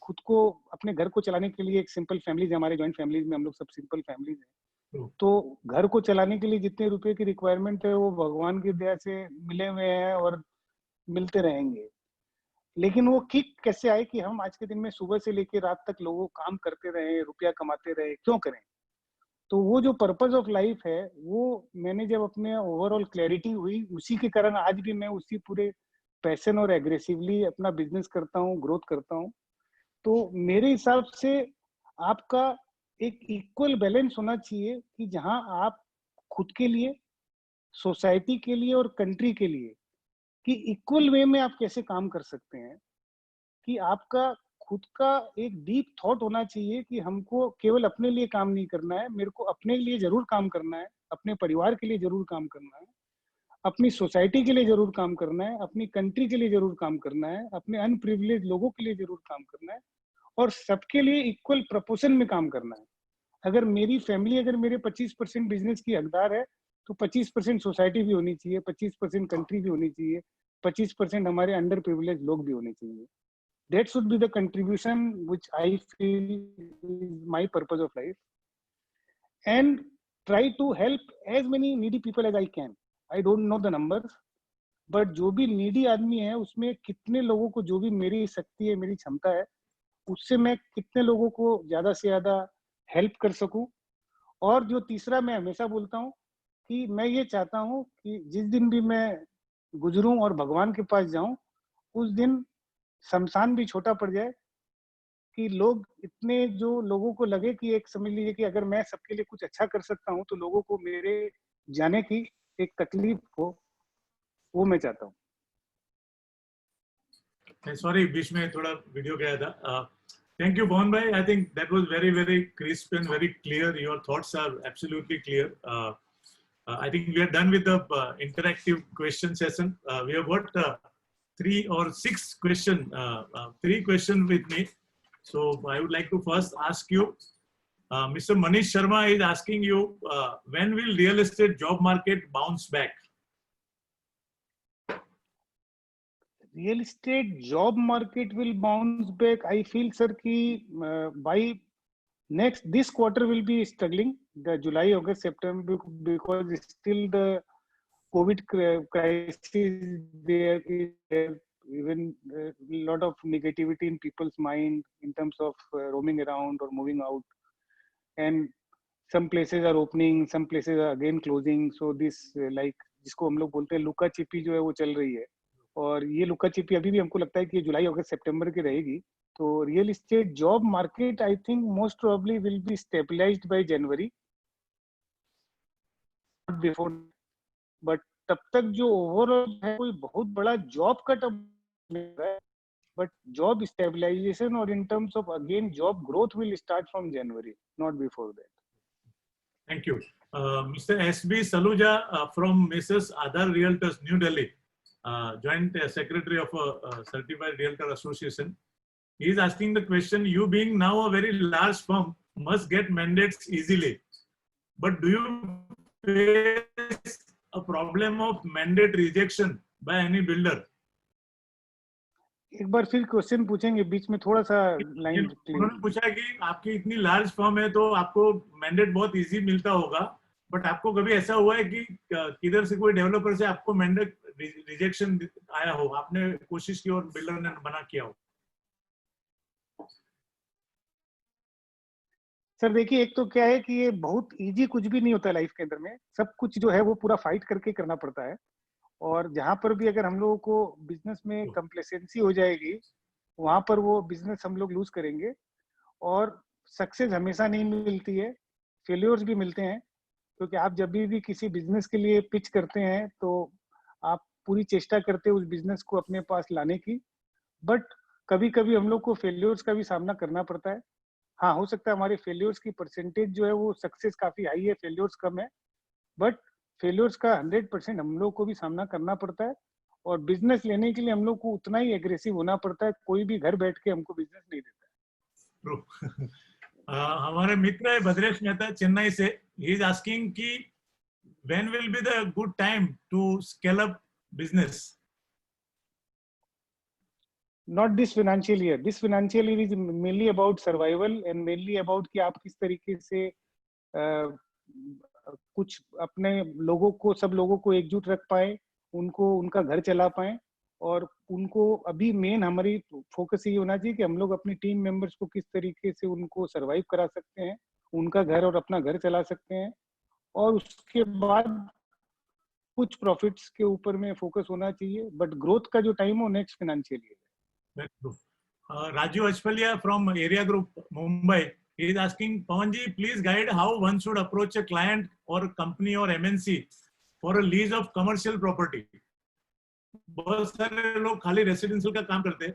खुद को, अपने घर को चलाने के लिए एक सिंपल फैमिलीज, हमारे जॉइंट फैमिलीज में हम लोग सब सिंपल फैमिलीज हैं, तो घर को चलाने के लिए जितने रुपए की रिक्वायरमेंट है वो भगवान की दया से मिले हुए हैं और मिलते रहेंगे। लेकिन वो किक कैसे आए कि हम आज के दिन में सुबह से लेकर रात तक लोगों काम करते रहे, रुपया कमाते रहे, क्यों करें? तो वो जो पर्पस ऑफ लाइफ है, वो मैंने जब अपने ओवरऑल क्लैरिटी हुई, उसी के कारण आज भी मैं उसी पूरे पैशन और एग्रेसिवली अपना बिजनेस करता हूँ, ग्रोथ करता हूँ। तो मेरे हिसाब से आपका एक इक्वल बैलेंस होना चाहिए कि जहां आप खुद के लिए, सोसाइटी के लिए और कंट्री के लिए कि इक्वल वे में आप कैसे काम कर सकते हैं, कि आपका खुद का एक डीप थॉट होना चाहिए कि हमको केवल अपने लिए काम नहीं करना है, मेरे को अपने लिए जरूर काम करना है, अपने परिवार के लिए जरूर काम करना है, अपनी सोसाइटी के लिए जरूर काम करना है, अपनी कंट्री के लिए जरूर काम करना है, अपने अनप्रिविलेज लोगों के लिए जरूर काम करना है और सबके लिए इक्वल प्रोपोर्शन में काम करना है। अगर मेरी फैमिली अगर मेरे 25% बिजनेस की हकदार है, तो 25% सोसाइटी भी होनी चाहिए, 25% कंट्री भी होनी चाहिए, 25% हमारे अंडर प्रिविलेज लोग भी होने चाहिए। That should be the contribution which I feel is my purpose of life, and try to help as many needy people as I can. I don't know the numbers, but जो भी needy आदमी है उसमें कितने लोगों को, जो भी मेरी शक्ति है, मेरी क्षमता है, उससे मैं कितने लोगों को ज्यादा से ज्यादा हेल्प कर सकूं। और जो तीसरा मैं हमेशा बोलता हूँ कि मैं ये चाहता हूँ कि जिस दिन भी मैं गुजरूं और भगवान के पास जाऊं, उस दिन शमशान भी छोटा पड़ जाए, कि लोग इतने, जो लोगों को लगे कि एक समझ लीजिए कि अगर मैं सबके लिए कुछ अच्छा कर सकता हूँ तो लोगों को मेरे जाने की एक तकलीफ हो, वो मैं चाहता हूँ। सॉरी, बीच में थोड़ा वीडियो गया था। थैंक यू मोहन भाई, I think that was very very crisp and very clear, your thoughts are absolutely clear. I think we are done with the interactive question session. We have got 3 questions with me. So I would like to first ask you, Mr. Manish Sharma is asking you, when will real estate job market bounce back? Real estate job market will bounce back, I feel sir कि bye next this quarter will be struggling, the July, August, September, because still the COVID crisis there is there, even a lot of negativity in people's mind in terms of roaming around or moving out, and some places are opening, some places are again closing. So this like जिसको हम लोग बोलते हैं लुका छिपी जो है वो चल रही है, और ये लुका छिपी अभी भी हमको लगता है कि ये जुलाई अगस्त सितंबर की रहेगी। तो real estate job market I think most probably will be stabilised by January before, but तब तक जो ओवरऑल है कोई बहुत बड़ा जॉब कट नहीं है, बट जॉब स्टेबलाइजेशन और इन terms of again job growth will start from January, not before that. Thank you. Mr. S.B. Saluja from Mrs. Aadhar Realtors, New Delhi, Joint Secretary of Certified Realtor Association. He is asking the question, you being now a very large firm must get mandates easily. But do you face a problem of mandate rejection by any builder? एक बार फिर question पूछेंगे, बीच में थोड़ा सा line उन्होंने पूछा कि आपकी इतनी लार्ज फर्म है तो आपको मैंडेट बहुत इजी मिलता होगा, बट आपको कभी ऐसा हुआ है कि किधर से कोई डेवलपर से आपको मैंडेट रिजेक्शन आया हो, आपने कोशिश की और बिल्डर ने मना किया हो? सर देखिए, एक तो क्या है कि ये बहुत इजी कुछ भी नहीं होता लाइफ के अंदर में, सब कुछ जो है वो पूरा फाइट करके करना पड़ता है। और जहां पर भी अगर हम लोगों को बिजनेस में कंप्लेसेंसी हो जाएगी, वहां पर वो बिजनेस हम लोग लूज करेंगे। और सक्सेस हमेशा नहीं मिलती है, फेल्योर्स भी मिलते हैं, क्योंकि आप जब भी किसी बिजनेस के लिए पिच करते हैं तो आप पूरी चेष्टा करते हैं उस बिजनेस को अपने पास लाने की, बट कभी कभी हम लोग को फेल्योर्स का भी सामना करना पड़ता है। हाँ, हो सकता है हमारे फेल्योर्स की परसेंटेज जो है वो सक्सेस काफी हाई है, फेल्योर्स कम है, बट फेल्योर्स का 100% हम लोग को भी सामना करना पड़ता है। और बिजनेस लेने के लिए हम लोग को उतना ही एग्रेसिव होना पड़ता है, कोई भी घर बैठ के हमको बिजनेस नहीं देता है। हमारे मित्र है भद्रेश मेहता चेन्नई से, ही इज आस्किंग कि when will be the good time to scale up business? Not this financial year. This financial year is mainly about survival and mainly about कि आप किस तरीके से कुछ अपने लोगों को, सब लोगों को एकजुट रख पाए, उनको उनका घर चला पाए। और उनको अभी मेन हमारी फोकस ये होना चाहिए कि हम लोग अपनी टीम मेंबर्स को किस तरीके से उनको सरवाइव करा सकते हैं, उनका घर और अपना घर चला सकते हैं। और उसके बाद कुछ प्रॉफिट्स के ऊपर में फोकस होना चाहिए, बट ग्रोथ का जो टाइम हो next financial year. Very true. Raju Achpalia from Area Group, Mumbai, he is asking, Pawanji, please guide how one should approach a client or company or MNC for a lease of commercial property. बहुत सारे लोग खाली residential का काम करते हैं,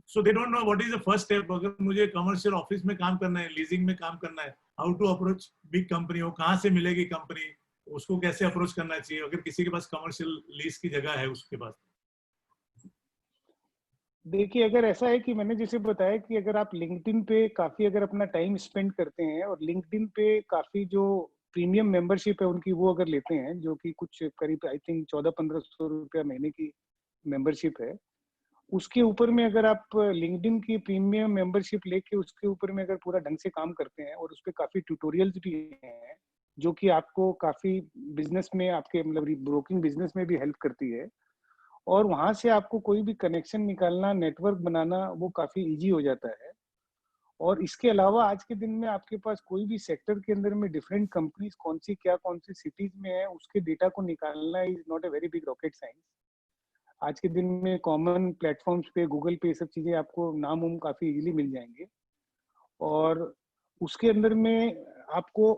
so they don't know what is the first step. अगर मुझे कमर्शियल ऑफिस में काम करना है, लीजिंग में काम करना है, how to approach big company, वो कहाँ से मिलेगी कंपनी, उसको कैसे अप्रोच करना चाहिए अगर किसी के पास कमर्शियल लीज की जगह है उसके पास। देखिए, अगर ऐसा है कि मैंने जैसे बताया कि अगर आप लिंक्डइन पे काफी अगर अपना टाइम स्पेंड करते हैं और लिंक्डइन पे काफी जो प्रीमियम मेंबरशिप है उनकी वो अगर लेते हैं, जो कि कुछ करीब आई थिंक 1400-1500 रुपया महीने की मेंबरशिप है, उसके ऊपर में अगर आप लिंक्डइन की प्रीमियम मेंबरशिप लेके उसके ऊपर में अगर पूरा ढंग से काम करते हैं और उस पे काफी ट्यूटोरियल्स भी हैं जो कि आपको काफी बिजनेस में, आपके मतलब ब्रोकिंग बिजनेस में भी हेल्प करती है, और वहां से आपको कोई भी कनेक्शन निकालना, नेटवर्क बनाना वो काफी इजी हो जाता है। और इसके अलावा आज के दिन में आपके पास कोई भी सेक्टर के अंदर में डिफरेंट कंपनीज कौन सी सिटीज में है, उसके डेटा को निकालना is not a very big rocket science. आज के दिन में कॉमन प्लेटफॉर्म्स पे, गूगल पे, ये सब चीजें आपको नाम उम काफी इजीली मिल जाएंगे। और उसके अंदर में आपको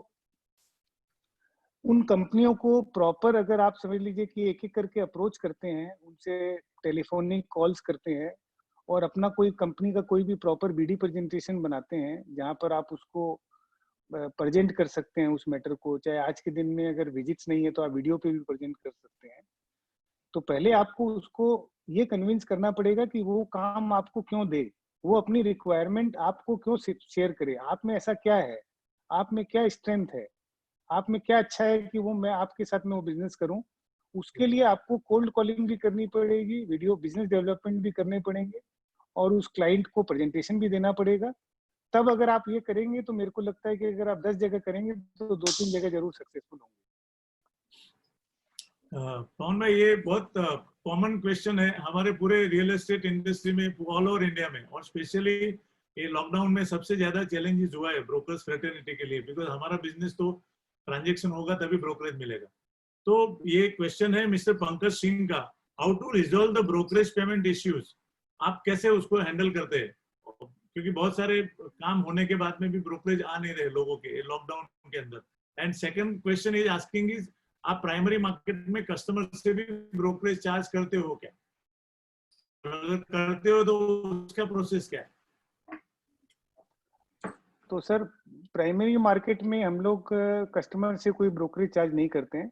उन कंपनियों को प्रॉपर, अगर आप समझ लीजिए कि एक एक करके अप्रोच करते हैं, उनसे टेलीफोनिक कॉल्स करते हैं और अपना कोई कंपनी का कोई भी प्रॉपर बीडी प्रेजेंटेशन बनाते हैं जहां पर आप उसको प्रेजेंट कर सकते हैं उस मैटर को। चाहे आज के दिन में अगर विजिट्स नहीं है तो आप वीडियो पे भी प्रेजेंट कर सकते हैं। तो पहले आपको उसको ये कन्विंस करना पड़ेगा कि वो काम आपको क्यों दे, वो अपनी रिक्वायरमेंट आपको क्यों शेयर करे, आप में ऐसा क्या है, आप में क्या स्ट्रेंथ है, आप में क्या अच्छा है कि वो मैं आपके साथ में वो बिजनेस करूं। उसके लिए आपको कोल्ड कॉलिंग भी करनी पड़ेगी, वीडियो बिजनेस डेवलपमेंट भी करने पड़ेंगे और उस क्लाइंट को प्रेजेंटेशन भी देना पड़ेगा। तब अगर आप ये करेंगे तो मेरे को लगता है कि अगर आप 10 जगह करेंगे तो 2-3 जगह जरूर सक्सेसफुल होंगे। पवन भाई, ये बहुत कॉमन क्वेश्चन है हमारे पूरे रियल एस्टेट इंडस्ट्री में, ऑल ओवर इंडिया में, और स्पेशली ये लॉकडाउन में सबसे ज्यादा चैलेंजेस हुआ है ब्रोकर्स फ्रेटर्निटी के लिए, बिकॉज हमारा बिजनेस तो ट्रांजेक्शन होगा तभी ब्रोकरेज मिलेगा। तो ये क्वेश्चन है मिस्टर पंकज सिंह का, how to resolve the brokerage payment issues, आप कैसे उसको हैंडल करते हैं, क्योंकि बहुत सारे काम होने के बाद में भी ब्रोकरेज आ नहीं रहे लोगों के लॉकडाउन के अंदर। And second question is asking is, आप प्राइमरी मार्केट में कस्टमर से भी ब्रोकरेज चार्ज करते हो क्या? अगर करते हो तो उसका प्रोसेस क्या है? तो सर, प्राइमरी मार्केट में हम लोग कस्टमर से कोई ब्रोकरेज चार्ज नहीं करते हैं।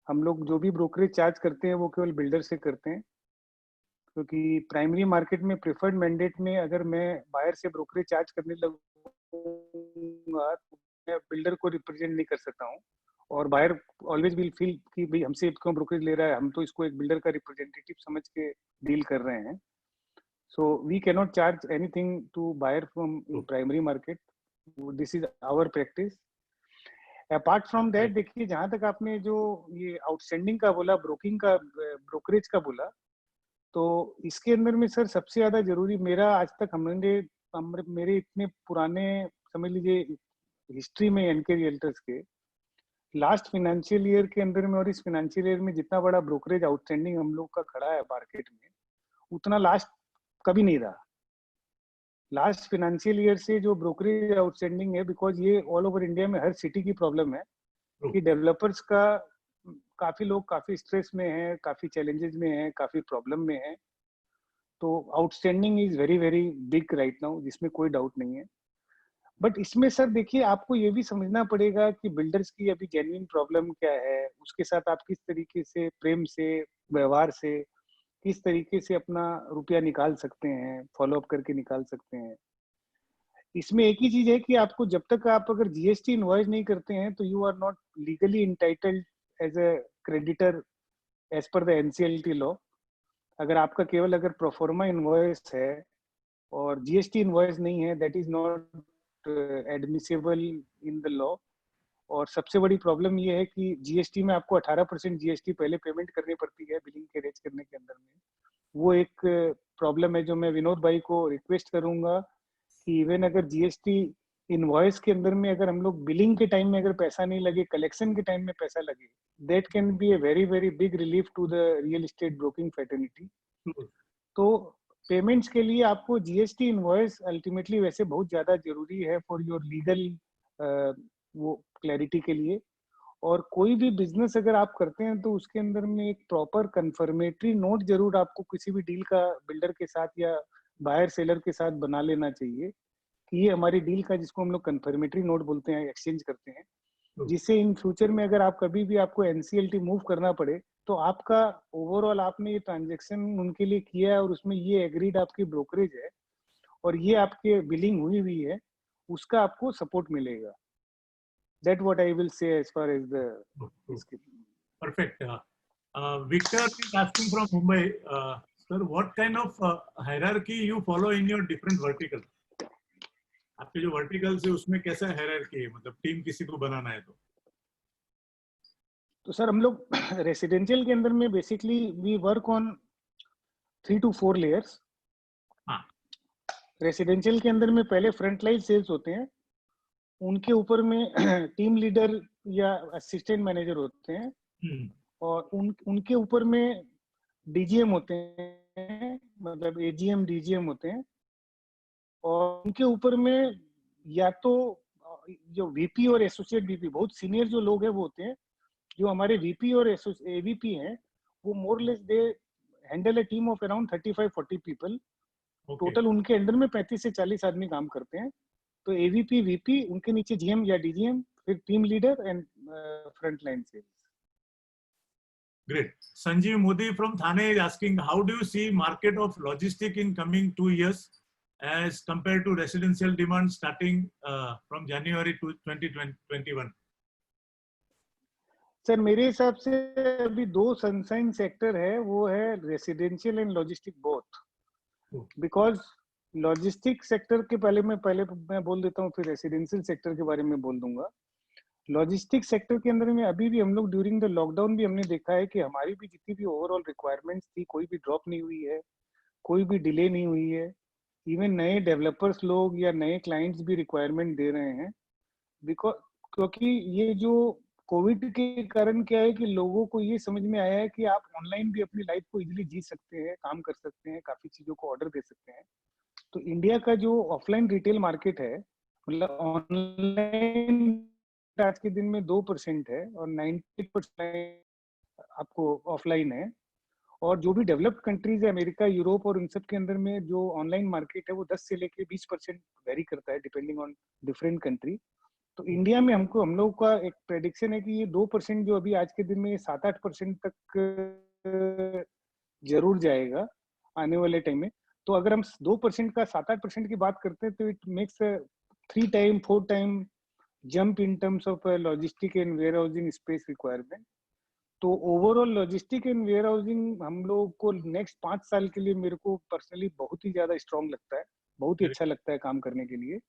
हम लोग जो भी ब्रोकरेज चार्ज करते हैं वो केवल बिल्डर से करते हैं, क्योंकि प्राइमरी मार्केट में प्रेफर्ड मैंडेट में अगर मैं बायर से ब्रोकरेज चार्ज करने लगूंगा तो मैं बिल्डर को रिप्रेजेंट नहीं कर सकता हूँ, और बायर ऑलवेज विल फील कि भाई हमसे क्यों ब्रोकरेज ले रहा है, हम तो इसको एक बिल्डर का रिप्रेजेंटेटिव समझ के डील कर रहे हैं। So we can not charge anything to buyer from primary market, this is our practice. Apart from that, देखिए जहां तक आपने जो ये आउटस्टैंडिंग का बोला, ब्रोकरेज का बोला, तो इसके अंदर में सर सबसे ज्यादा जरूरी, मेरा आज तक मेरे इतने पुराने, समझ लीजिए हिस्ट्री में एनके रियल्टर्स के, लास्ट फाइनेंशियल ईयर के अंदर में और इस फाइनेंशियल ईयर में जितना बड़ा ब्रोकरेज आउटस्टैंडिंग हम लोग का खड़ा है मार्केट में, उतना लास्ट कभी नहीं रहा। लास्ट फाइनेंशियल ईयर से जो ब्रोकरेज आउटस्टैंडिंग है, बिकॉज ये ऑल ओवर इंडिया में हर सिटी की प्रॉब्लम है कि डेवलपर्स का, काफी लोग काफी स्ट्रेस में हैं, काफी चैलेंजेस में हैं, काफी प्रॉब्लम में हैं। तो outstanding is very very big right now, जिसमें कोई डाउट नहीं है। बट इसमें सर देखिए, आपको ये भी समझना पड़ेगा कि बिल्डर्स की अभी जेन्युइन प्रॉब्लम क्या है, उसके साथ आप किस तरीके से प्रेम से, व्यवहार से, किस तरीके से अपना रुपया निकाल सकते हैं, फॉलो अप करके निकाल सकते हैं। इसमें एक ही चीज है कि आपको जब तक आप अगर जीएसटी इनवॉइस नहीं करते हैं तो you are not legally entitled as a creditor as per the NCLT law. अगर आपका केवल अगर प्रोफॉर्मा इनवॉइस है और जीएसटी इनवॉइस नहीं है, that is not admissible in the law. और सबसे बड़ी प्रॉब्लम ये है कि जीएसटी में आपको 18% जीएसटी पहले पेमेंट करनी पड़ती है बिलिंग के रेज करने के अंदर में। वो एक प्रॉब्लम है जो मैं विनोद भाई को रिक्वेस्ट करूंगा कि इवन अगर जीएसटी इनवॉइस के अंदर में अगर हम लोग बिलिंग के टाइम में अगर पैसा नहीं लगे, कलेक्शन के टाइम में पैसा लगे, that can be a very very big relief to the real estate broking fraternity. तो पेमेंट्स के लिए आपको जीएसटी इनवॉइस अल्टीमेटली वैसे बहुत ज्यादा जरूरी है फॉर योर लीगल वो क्लैरिटी के लिए। और कोई भी बिजनेस अगर आप करते हैं तो उसके अंदर में एक प्रॉपर कंफर्मेटरी नोट जरूर आपको किसी भी डील का बिल्डर के साथ या बायर सेलर के साथ बना लेना चाहिए कि ये हमारी डील का, जिसको हम लोग कंफर्मेटरी नोट बोलते हैं, एक्सचेंज करते हैं, जिससे इन फ्यूचर में अगर आप कभी भी आपको एनसीएलटी मूव करना पड़े तो आपका ओवरऑल आपने ये ट्रांजेक्शन उनके लिए किया है और उसमें ये एग्रीड आपकी ब्रोकरेज है और ये आपके बिलिंग हुई है, उसका आपको सपोर्ट मिलेगा। That what I will say as far as the perfect. Victor is asking from Mumbai, sir, what kind of hierarchy you follow in your different verticals? आपके जो वर्टिकल्स है उसमें कैसा हायरार्की है, मतलब टीम किसी को बनाना है तो सर हम लोग रेसिडेंशियल के अंदर में basically we work on 3 to 4 layers. Residential के अंदर में पहले फ्रंट लाइन सेल्स होते हैं, उनके ऊपर में टीम लीडर या असिस्टेंट मैनेजर होते हैं और उनके ऊपर में डीजीएम होते हैं, मतलब एजीएम डीजीएम होते हैं और उनके ऊपर में या तो जो वीपी और एसोसिएट वीपी, बहुत सीनियर जो लोग हैं वो होते हैं। जो हमारे वीपी और एवीपी हैं वो more less they handle A team of around 35-40 people. Total उनके अंडर में 35 से 40 आदमी काम करते हैं। तो एवीपी वीपी, उनके नीचे जीएम या डीजीएम, फिर team leader and front line sales. Great. Sanjeev Modi from Thane is asking, how do you see market of logistic in coming 2 years as compared to residential demand starting from January to 2021? Sir मेरे हिसाब से अभी 2 sunshine sector है, वो है residential and logistic both. Because logistic sector के पहले मैं बोल देता हूँ, फिर रेसिडेंशियल सेक्टर के बारे में बोल दूंगा। लॉजिस्टिक सेक्टर के अंदर में अभी भी हम लोग ड्यूरिंग द लॉकडाउन भी हमने देखा है कि हमारी भी जितनी भी ओवरऑल रिक्वायरमेंट्स थी, कोई भी ड्रॉप नहीं हुई है, कोई भी डिले नहीं हुई है। इवन नए डेवलपर्स लोग या नए क्लाइंट्स भी रिक्वायरमेंट दे रहे हैं। बिकॉज क्योंकि ये जो कोविड के कारण क्या है कि लोगों को ये समझ में आया है कि आप ऑनलाइन भी अपनी लाइफ को इजीली जी सकते हैं, काम कर सकते हैं, काफी चीजों को ऑर्डर दे सकते हैं। तो इंडिया का जो ऑफलाइन रिटेल मार्केट है, मतलब ऑनलाइन आज के दिन में 2% है और 90% आपको ऑफलाइन है। और जो भी डेवलप्ड कंट्रीज है, अमेरिका, यूरोप और उन सब के अंदर में जो ऑनलाइन मार्केट है वो 10 से लेके 20% वेरी करता है डिपेंडिंग ऑन डिफरेंट कंट्री। तो इंडिया में हम लोग का एक प्रेडिक्शन है कि ये 2% जो अभी आज के दिन में 7-8% तक जरूर जाएगा आने वाले टाइम में। तो अगर हम 2% का 7-8% की बात करते हैं तो it makes 3 time 4 time jump in terms of logistic and warehousing space requirement. तो overall logistic and warehousing हम लोग को नेक्स्ट 5 साल के लिए मेरे को पर्सनली बहुत ही ज्यादा स्ट्रॉन्ग लगता है, बहुत ही अच्छा लगता है काम करने के लिए।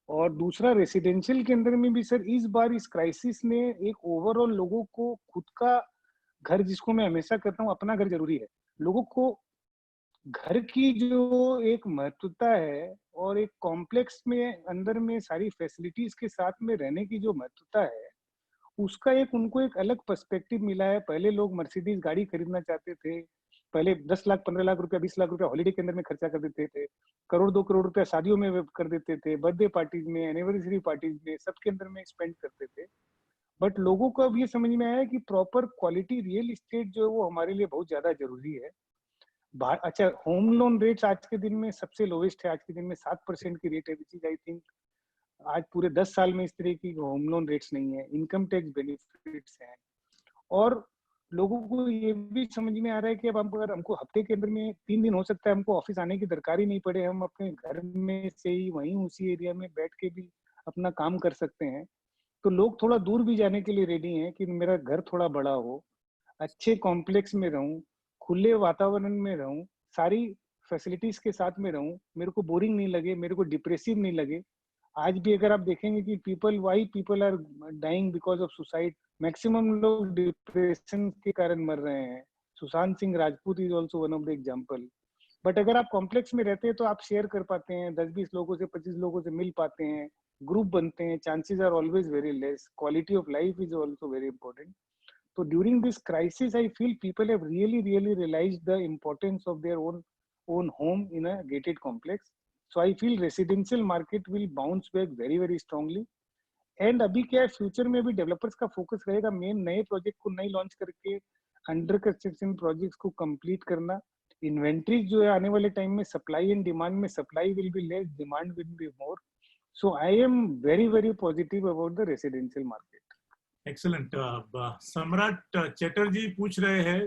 और दूसरा रेसिडेंशियल के अंदर में भी सर इस बार इस क्राइसिस ने एक ओवरऑल लोगों को खुद का घर, जिसको मैं हमेशा कहता हूँ अपना घर जरूरी है, लोगों को घर की जो एक महत्वता है और एक कॉम्प्लेक्स में अंदर में सारी फैसिलिटीज के साथ में रहने की जो महत्वता है, उसका एक उनको एक अलग पर्सपेक्टिव मिला है। पहले लोग मर्सिडीज गाड़ी खरीदना चाहते थे, पहले 10 लाख 15 लाख रुपया 20 लाख रुपया हॉलीडे के अंदर में खर्चा कर देते थे, करोड़ 2 करोड़ रुपया शादियों में कर देते थे, बर्थडे पार्टीज में, एनिवर्सरी पार्टीज में, सबके अंदर में स्पेंड करते थे। बट लोगों को अब ये समझ में आया कि प्रॉपर क्वालिटी रियल एस्टेट जो है वो हमारे लिए बहुत ज्यादा जरूरी है। अच्छा, होम लोन रेट्स आज के दिन में सबसे लोवेस्ट है, आज के दिन में 7% की रेट है, विच इज आई थिंक आज पूरे 10 साल में इस तरह की होम लोन रेट्स नहीं है। इनकम टैक्स बेनिफिट्स हैं और लोगों को ये भी समझ में आ रहा है कि अब अगर हमको हफ्ते के अंदर में 3 दिन हो सकता है हमको ऑफिस आने की दरकार ही नहीं पड़े, हम अपने घर में से ही वहीं उसी एरिया में बैठ के भी अपना काम कर सकते हैं। तो लोग थोड़ा दूर भी जाने के लिए रेडी हैं कि मेरा घर थोड़ा बड़ा हो, अच्छे कॉम्प्लेक्स में रहूं, खुले वातावरण में रहूं, सारी फैसिलिटीज के साथ में रहूं, मेरे को बोरिंग नहीं लगे, मेरे को डिप्रेसिव नहीं लगे। आज भी अगर आप देखेंगे कि why people are dying because of suicide, maximum लोग डिप्रेशन के कारण मर रहे हैं। Sushant Singh Rajput is also one of the example. But अगर आप कॉम्प्लेक्स में रहते हैं तो आप शेयर कर पाते हैं, 10-20 लोगों से 25 लोगों से मिल पाते हैं, ग्रुप बनते हैं, chances are always very less, quality of life is also very important. तो during this crisis I feel people have really realised the importance of their own home in a gated complex. So I feel residential market will bounce back very strongly. And अभी क्या है, future में भी developers का focus रहेगा main नए project को नई लॉन्च करके अंडर कंस्ट्रक्शन प्रोजेक्ट्स को कंप्लीट करना। इन्वेंट्री जो है आने वाले टाइम में सप्लाई एंड डिमांड में, supply will be less, demand will be more. So I am very positive about the residential market. Excellent. सम्राट चैटर्जी पूछ रहे हैं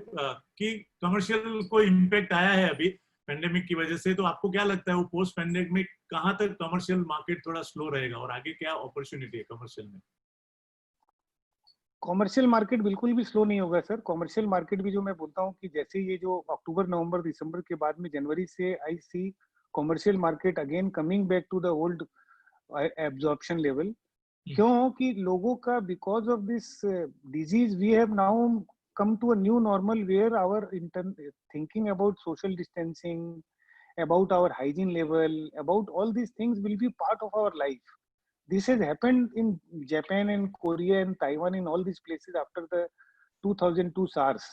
कि कमर्शियल को इम्पैक्ट आया है अभी पेंडेमिक की वजह से, तो आपको क्या लगता है वो पोस्ट पेंडेमिक कहाँ तक कमर्शियल मार्केट थोड़ा स्लो रहेगा और आगे क्या अपॉर्चुनिटी है कमर्शियल में? कॉमर्शियल मार्केट बिल्कुल भी स्लो नहीं होगा सर। कॉमर्शियल मार्केट भी जो मैं बोलता हूँ कि जैसे ये जो अक्टूबर नवंबर दिसंबर के बाद में जनवरी से I see commercial market again coming back to the old absorption level. क्यों कि लोगों का because of this disease we have now come to a new normal where our thinking about social distancing, about our hygiene level, about all these things will be part of our life. This has happened in Japan and Korea and Taiwan, in all these places after the 2002 SARS.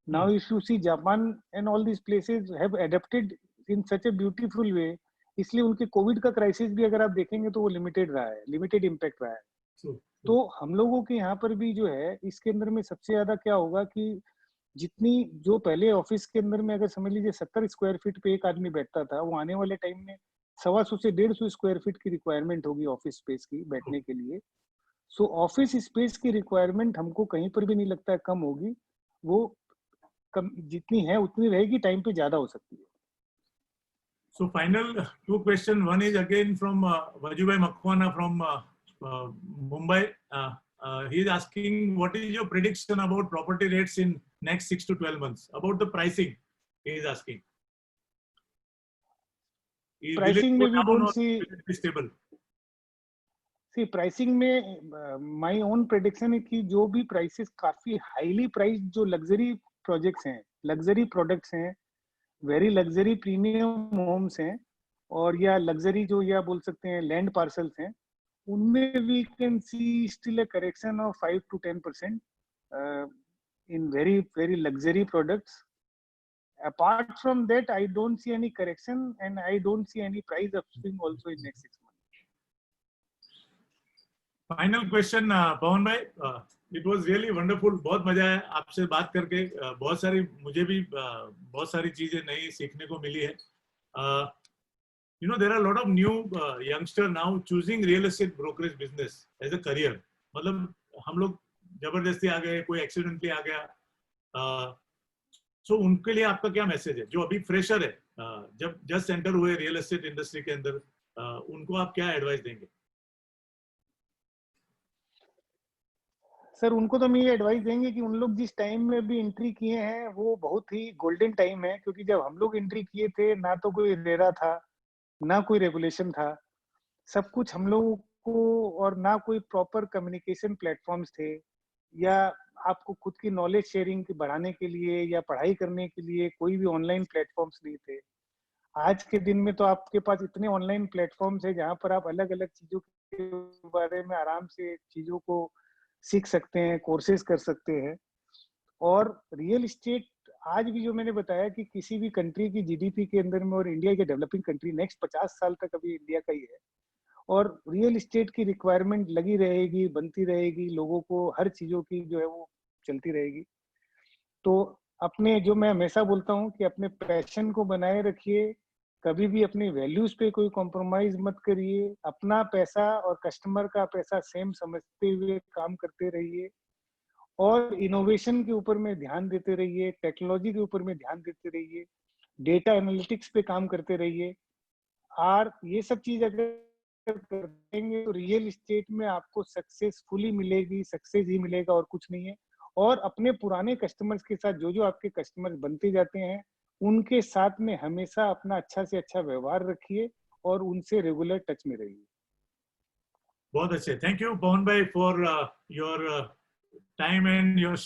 Now if you see Japan and all these places have adapted in such a beautiful way, इसलिए उनके Covid का crisis भी अगर आप देखेंगे तो वो limited रहा है, लिमिटेड इम्पैक्ट रहा है। तो हम लोगों के यहाँ पर भी जो है इसके अंदर में सबसे ज्यादा क्या होगा कि जितनी जो पहले ऑफिस के अंदर में अगर समझ लीजिए 70 स्क्वायर फीट पे एक आदमी बैठता था, वो आने वाले टाइम में 125 से 150 स्क्वायर फीट की रिक्वायरमेंट होगी ऑफिस स्पेस की बैठने के लिए। सो ऑफिस स्पेस की रिक्वायरमेंट हमको कहीं पर भी नहीं लगता है कम होगी, वो कम जितनी है उतनी रहेगी, टाइम पे ज्यादा हो सकती है। So final two question. One is again from Vajubhai Makhwana from Mumbai. He is asking, what is your prediction about property rates in next 6 to 12 months? About the pricing, he is asking. Pricing में we don't see stable. See pricing में my own prediction है कि जो भी prices काफी highly priced जो luxury projects हैं, luxury products हैं, वेरी लग्जरी प्रीमियम होम्स हैं और या लग्जरी जो या बोल सकते हैं लैंड पार्सल्स हैं, उनमें we can see still a correction of 5 to 10% in very luxury products. Apart from that I don't see any correction and I don't see any price upswing also in next 6 months। Final question Pawan भाई, it was really wonderful, बहुत मजा आया आपसे बात करके। बहुत सारी मुझे भी बहुत सारी चीजें नई सीखने को मिली है। You know there are lot of new youngster now choosing real estate brokerage business as a career. मतलब हम लोग जबरदस्ती आ गए, कोई एक्सीडेंटली आ गया, सो उनके लिए आपका क्या मैसेज है जो अभी फ्रेशर है, जब जस्ट एंटर हुए रियल एस्टेट इंडस्ट्री के अंदर, उनको आप क्या एडवाइस देंगे? सर उनको तो हम ये एडवाइस देंगे कि उन लोग जिस टाइम में भी एंट्री किए हैं वो बहुत ही गोल्डन टाइम है, क्योंकि जब हम लोग एंट्री किए थे ना तो कोई रेरा था, ना कोई रेगुलेशन था, सब कुछ हम लोगों को, और ना कोई प्रॉपर कम्युनिकेशन प्लेटफॉर्म्स थे, या आपको खुद की नॉलेज शेयरिंग बढ़ाने के लिए या पढ़ाई करने के लिए कोई भी ऑनलाइन प्लेटफॉर्म्स नहीं थे। आज के दिन में तो आपके पास इतने ऑनलाइन प्लेटफॉर्म्स है जहाँ पर आप अलग अलग चीजों के बारे में आराम से चीजों को सीख सकते हैं, कोर्सेज कर सकते हैं। और रियल एस्टेट आज भी जो मैंने बताया कि किसी भी कंट्री की जीडीपी के अंदर में, और इंडिया के डेवलपिंग कंट्री नेक्स्ट 50 साल तक अभी इंडिया का ही है, और रियल एस्टेट की रिक्वायरमेंट लगी रहेगी, बनती रहेगी, लोगों को हर चीजों की जो है वो चलती रहेगी। तो अपने जो मैं हमेशा बोलता हूँ कि अपने पैशन को बनाए रखिए, कभी भी अपनी वैल्यूज पे कोई कॉम्प्रोमाइज मत करिए, अपना पैसा और कस्टमर का पैसा सेम समझते हुए काम करते रहिए, और इनोवेशन के ऊपर में ध्यान देते रहिए, टेक्नोलॉजी के ऊपर में ध्यान देते रहिए, डेटा एनालिटिक्स पे काम करते रहिए। और ये सब चीज अगर करेंगे तो रियल एस्टेट में आपको सक्सेसफुली मिलेगी, सक्सेस ही मिलेगा और कुछ नहीं है। और अपने पुराने कस्टमर्स के साथ जो जो आपके कस्टमर्स बनते जाते हैं, उनके साथ में हमेशा अपना अच्छा से अच्छा व्यवहार रखिए और उनसे रेगुलर टच में रहिए। बहुत अच्छे. Thank you, Pawan bhai, for your time and your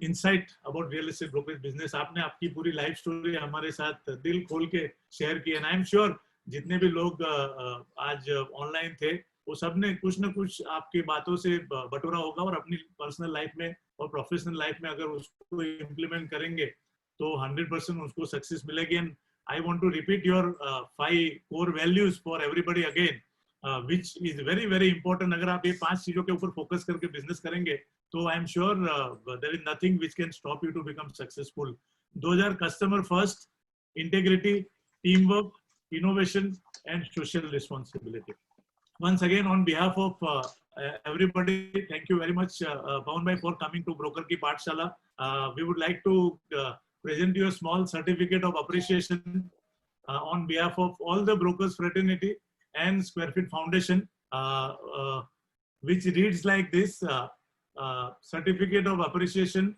insight about real estate brokerage business. आपने आपकी पूरी लाइफ स्टोरी हमारे साथ दिल खोल के शेयर की, and I am sure जितने भी लोग आज ऑनलाइन थे वो सब ने कुछ ना कुछ आपकी बातों से बटोरा होगा और अपनी पर्सनल लाइफ में और प्रोफेशनल लाइफ में अगर उसको इम्प्लीमेंट करेंगे तो 100% उसको सक्सेस मिलेगी. And I want to repeat your 5 core values for everybody again, which is very very important. अगर आप ये 5 चीजों के ऊपर फोकस करके बिजनेस करेंगे तो आई am sure there is nothing which can stop you to become successful. Those are customer first, integrity, teamwork, innovation and social responsibility. Once again, on behalf of everybody, thank you very much, Pawan bhai, for coming to Broker Ki Pathshala. We would like to present you a small certificate of appreciation on behalf of all the brokers fraternity and Square Feet Foundation, which reads like this: certificate of appreciation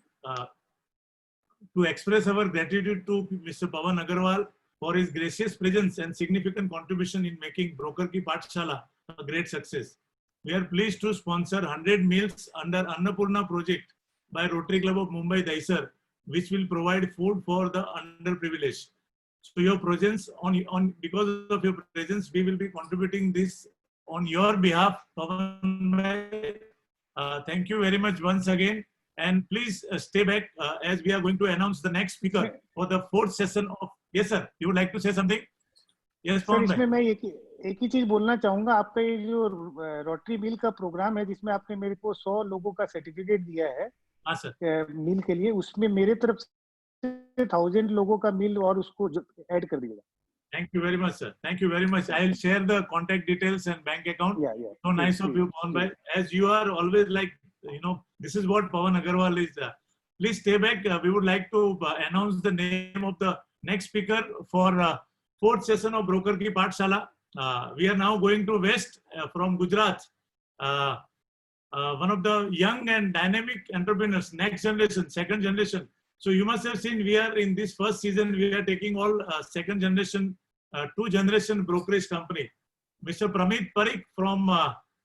to express our gratitude to Mr. Pawan Agarwal for his gracious presence and significant contribution in making Broker Ki Pathshala a great success. We are pleased to sponsor 100 meals under Annapurna project by Rotary Club of Mumbai, Daisar, which will provide food for the underprivileged. So your presence because of your presence, we will be contributing this on your behalf, Pawan bhai. Thank you very much once again, and please stay back as we are going to announce the next speaker for the 4th session of. Yes, sir. You would like to say something? Yes, Pawan bhai. इसमें मैं एक ही चीज बोलना चाहूंगा. आपका ये जो rotary मील का प्रोग्राम है जिसमें आपने मेरे को 100 लोगों का सर्टिफिकेट दिया है हाँ सर, मील के लिए, उसमें मेरे तरफ से 1000 लोगों का मील और उसको ऐड कर दीजिएगा. Thank you very much, sir. Thank you very much. I will share the contact details and bank account. Yeah. So nice of you, Pawan bhai. As you are always like, this is what Pawan Agarwal is. Please stay back. We would like to announce the name of the next speaker for 4th session of Broker Ki Pathshala. We are now going to West from Gujarat. One of the young and dynamic entrepreneurs, next generation, second generation. So you must have seen we are in this first season, we are taking all second generation, 2 generation brokerage company. Mr. Pramit Parikh from,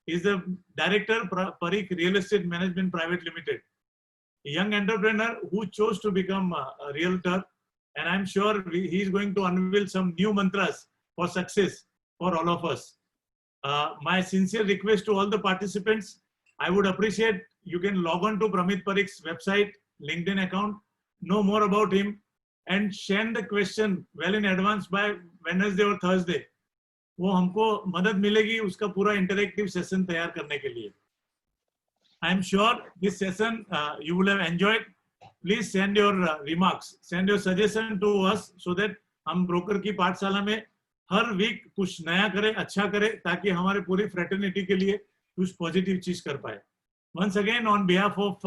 is the director, Parikh Real Estate Management Private Limited. A young entrepreneur who chose to become a realtor, and I'm sure he is going to unveil some new mantras for success for all of us. My sincere request to all the participants, I would appreciate you can log on to Pramit Parikh's website, LinkedIn account, know more about him and send the question well in advance by Wednesday or Thursday. वो हमको मदद मिलेगी उसका पूरा interactive session तैयार करने के लिए. I am sure this session you will have enjoyed. Please send your remarks, send your suggestion to us so that हम ब्रोकर की पाठशाला में हर वीक कुछ नया करें, अच्छा करें ताकि हमारे पूरी फ्रेटर्निटी के लिए कुछ पॉजिटिव चीज कर पाए. Once again, on behalf of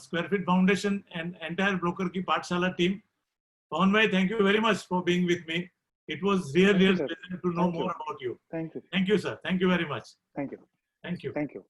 Square Feet Foundation and entire Broker Ki Pathshala team, Pawan bhai, thank you very much for being with me. It was real pleasure to know more about you. Thank you. Thank you, sir. Thank you very much. Thank you. Thank you. Thank you.